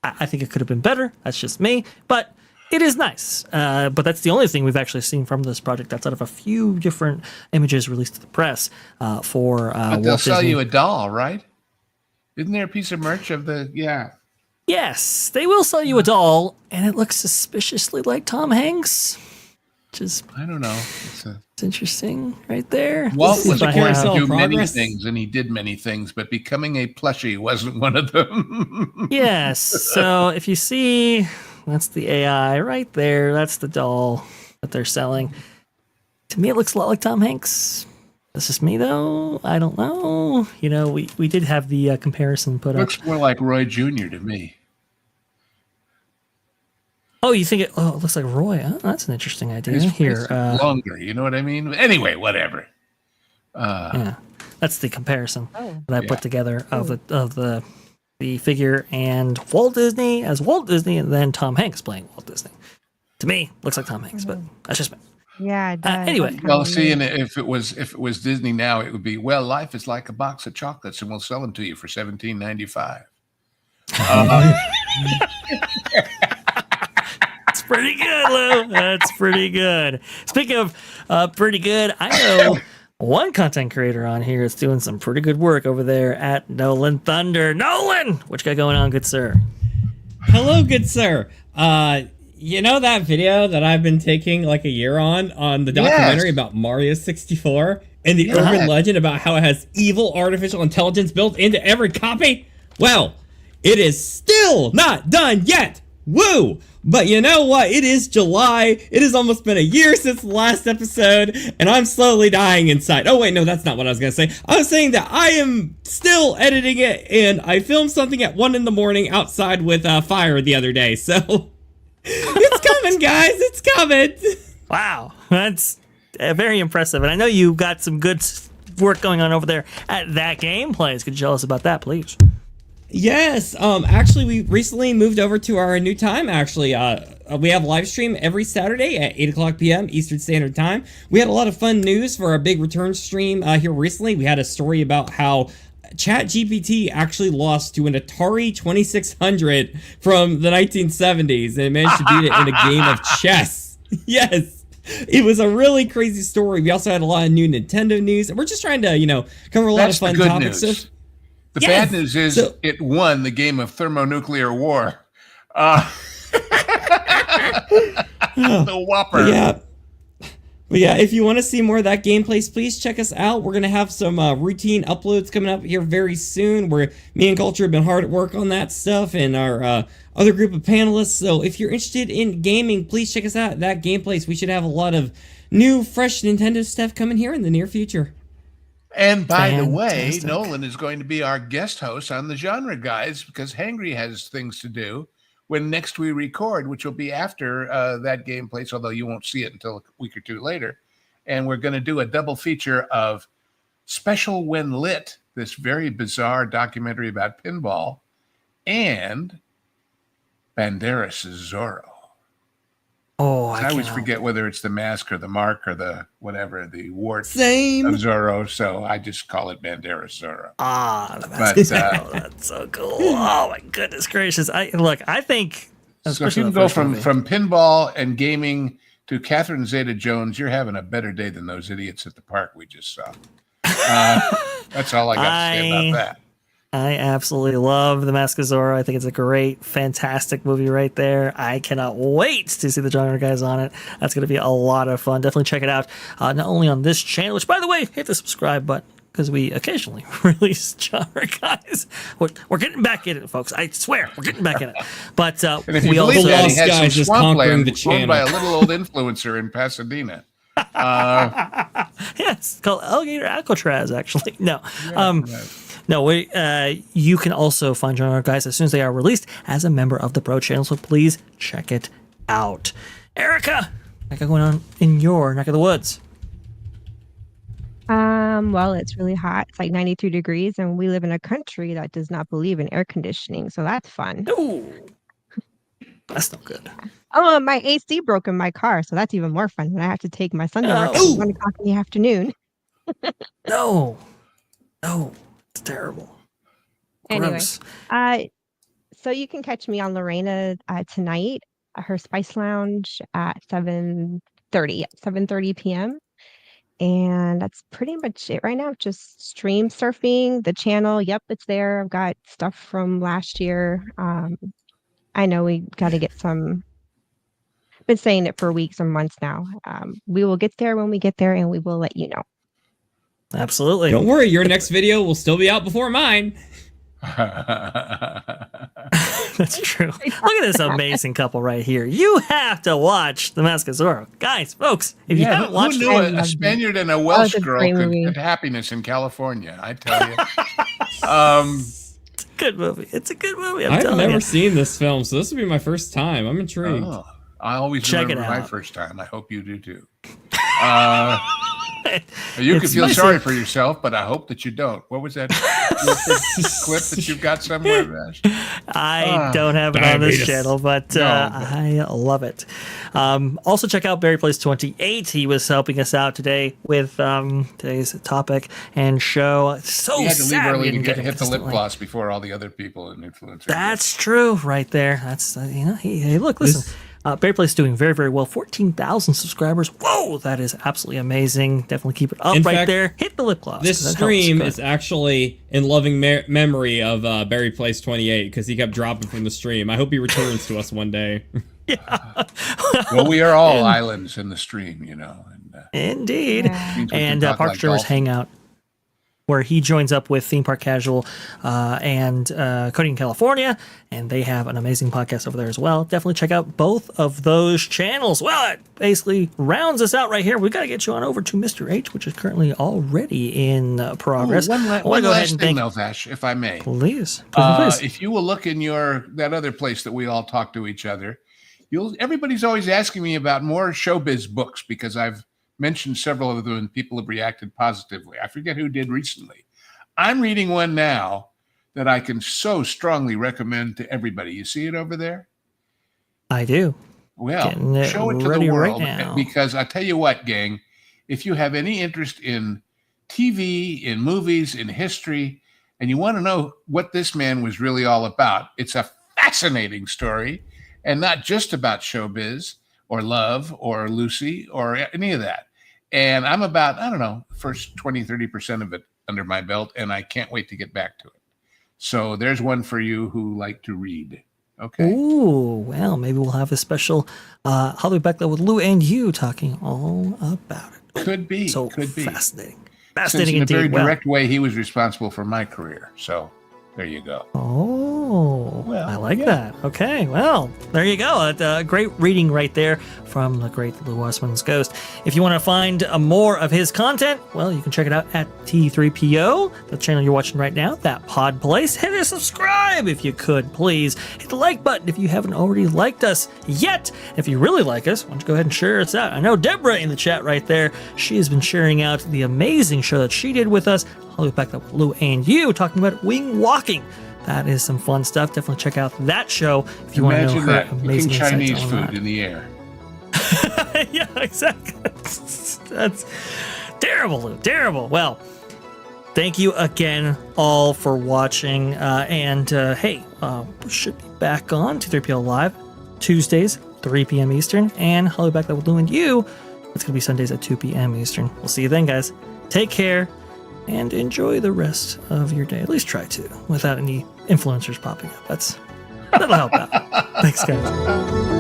I think it could have been better. That's just me, but it is nice. But that's the only thing we've actually seen from this project. That's out of a few different images released to the press for but they'll Walt sell Disney. you a doll, right? Isn't there a piece of merch of the Yes, they will sell you a doll, and it looks suspiciously like Tom Hanks, which is I don't know. It's interesting right there. Walt was going going to do many things, and he did many things, but becoming a plushie wasn't one of them. Yes. So if you see, that's the AI right there. That's the doll that they're selling. To me, it looks a lot like Tom Hanks. This is me, though. I don't know. We did have the comparison put up. Looks more like Roy Jr. to me. Oh, you think it looks like Roy? Huh? That's an interesting idea. Here, longer. You know what I mean? Anyway, whatever. Yeah, that's the comparison that I put together of the figure and Walt Disney as Walt Disney, and then Tom Hanks playing Walt Disney. To me, looks like Tom Hanks, but that's just me. Yeah. It does. Anyway, well, see, and if it was Disney now, it would be life is like a box of chocolates, and we'll sell them to you for $17.95. It's pretty good, Lou. That's pretty good. Speaking of pretty good, I know one content creator on here is doing some pretty good work over there at Nolan Thunder. Nolan, what you got going on, good sir? Hello, good sir. You know that video that I've been taking like a year on the documentary about Mario 64 and the urban legend about how it has evil artificial intelligence built into every copy? Well, it is still not done yet. Woo! But you know what? It is July. It has almost been a year since the last episode, and I'm slowly dying inside. Oh, wait, no, that's not what I was going to say. I was saying that I am still editing it, and I filmed something at 1 in the morning outside with fire the other day, so it's coming, guys. It's coming. Wow, that's very impressive. And I know you got some good work going on over there at That Gameplays. Could you tell us about that, please? Yes, actually, we recently moved over to our new time, actually. We have live stream every Saturday at 8 o'clock p.m. Eastern Standard Time. We had a lot of fun news for our big return stream here recently. We had a story about how ChatGPT actually lost to an Atari 2600 from the 1970s and managed to beat it in a game of chess. Yes. It was a really crazy story. We also had a lot of new Nintendo news. We're just trying to, cover a lot of fun topics. The bad news is it won the game of thermonuclear war. The Whopper. But yeah, if you want to see more of That Gameplays, please check us out. We're going to have some routine uploads coming up here very soon, where me and Culture have been hard at work on that stuff, and our other group of panelists. So if you're interested in gaming, please check us out at That Gameplays. We should have a lot of new, fresh Nintendo stuff coming here in the near future. And by the way, Nolan is going to be our guest host on the Genre Guys because Hangry has things to do when next we record, which will be after That Gameplays, although you won't see it until a week or two later. And we're going to do a double feature of Special When Lit, this very bizarre documentary about pinball, and Banderas' Zorro. Oh, I always forget whether it's the mask or the mark or the whatever, the wart of Zorro. So I just call it Banderas Zorro. The mask. That's so cool. Oh my goodness gracious! I think so. If you can go from pinball and gaming to Catherine Zeta-Jones, you're having a better day than those idiots at the park we just saw. That's all I got to say about that. I absolutely love The Mask of Zorro. I think it's a great, fantastic movie right there. I cannot wait to see the Genre Guys on it. That's going to be a lot of fun. Definitely check it out. Not only on this channel, which, by the way, hit the subscribe button because we occasionally release Genre Guys. We're getting back in it, folks. I swear, we're getting back in it. But we also had some swampland owned by a little old influencer in Pasadena. Yes, called Alligator Alcatraz, actually. No. No, you can also find Genre Guys as soon as they are released as a member of the Pro channel, so please check it out. Erika, what's going on in your neck of the woods? Well, it's really hot. It's like 93 degrees, and we live in a country that does not believe in air conditioning, so that's fun. Ooh, that's not good. Oh, my AC broke in my car, so that's even more fun when I have to take my son to work at 1 o'clock in the afternoon. No, it's terrible. Anyway, so you can catch me on Lorena tonight, her Spice Lounge at 7:30 p.m. And that's pretty much it right now. Just stream surfing the channel. Yep, it's there. I've got stuff from last year. I know we got to get some. Been saying it for weeks or months now. We will get there when we get there, and we will let you know. Absolutely. Don't worry, your next video will still be out before mine. That's true. Look at this amazing couple right here. You have to watch The Mask of Zorro. Guys, folks, if you haven't watched it. Who knew a Spaniard and a Welsh girl could get happiness in California? I tell you. It's a good movie. It's a good movie. I've never seen this film, so this will be my first time. I'm intrigued. Oh, I always remember my first time. I hope you do too. You could feel sorry for yourself, but I hope that you don't. What was that clip that you've got somewhere, Vash? I don't have it on this channel, but I love it. Also, check out Barry Plays 28. He was helping us out today with today's topic and show. So he had to leave early to hit the lip gloss before all the other people and influencers. That's true, right there. That's hey, look, listen. Barry Place is doing very, very well. 14,000 subscribers. Whoa, that is absolutely amazing. Definitely keep it up In right fact, there. Hit the lip gloss. This 'cause that stream helps. is actually in loving memory of Barry Place 28 because he kept dropping from the stream. I hope he returns to us one day. Yeah. Well, we are all islands in the stream, you know. And, Indeed. means we can And talk Park like Streamers dolphins. Hangout, where he joins up with Theme Park Casual and Cody in California, and they have an amazing podcast over there as well. Definitely check out both of those channels. Well, it basically rounds us out right here. We've got to get you on over to Mr. H, which is currently already in progress. Ooh, I one wanna go ahead last and thing, thank- though, Vash, if I may. Please. Please. If you will look in that other place that we all talk to each other, everybody's always asking me about more showbiz books because I've mentioned several of them and people have reacted positively. I forget who did recently. I'm reading one now that I can so strongly recommend to everybody. You see it over there? I do. Well, Getting it show it to the ready right world now. because I tell you what, gang, if you have any interest in TV, in movies, in history, and you want to know what this man was really all about, it's a fascinating story and not just about showbiz or love or Lucy or any of that. And I'm about, I don't know, first 20, 30% of it under my belt, and I can't wait to get back to it. So there's one for you who like to read. Okay. Ooh, well, maybe we'll have a special I'll be back there with Lou and you talking all about it. Could be. So could be. fascinating. Since Fascinating in a indeed. very Well, direct way, he was responsible for my career. So there you go. oh, Well, I like yeah. that. Okay, well, there you go. Great reading right there from the great Lou Westman's Ghost. If you want to find more of his content, well, you can check it out at T3PO, the channel you're watching right now, that pod place. Hit a subscribe if you could, please. Hit the like button if you haven't already liked us yet. If you really like us, why don't you go ahead and share us out? I know Deborah in the chat right there, she has been sharing out the amazing show that she did with us. I'll be back with Lou and you talking about wing walking. That is some fun stuff. Definitely check out that show if you want to know Imagine her that. Cooking amazing Chinese insights on food that. in the air. Yeah, exactly. That's terrible, Lou. Terrible. Well, thank you again all for watching. Hey, we should be back on T3PO Live Tuesdays, 3 p.m. Eastern. And I'll be back there with Lou and you. It's going to be Sundays at 2 p.m. Eastern. We'll see you then, guys. Take care and enjoy the rest of your day. At least try to, without any influencers popping up. That'll help out. Thanks, guys.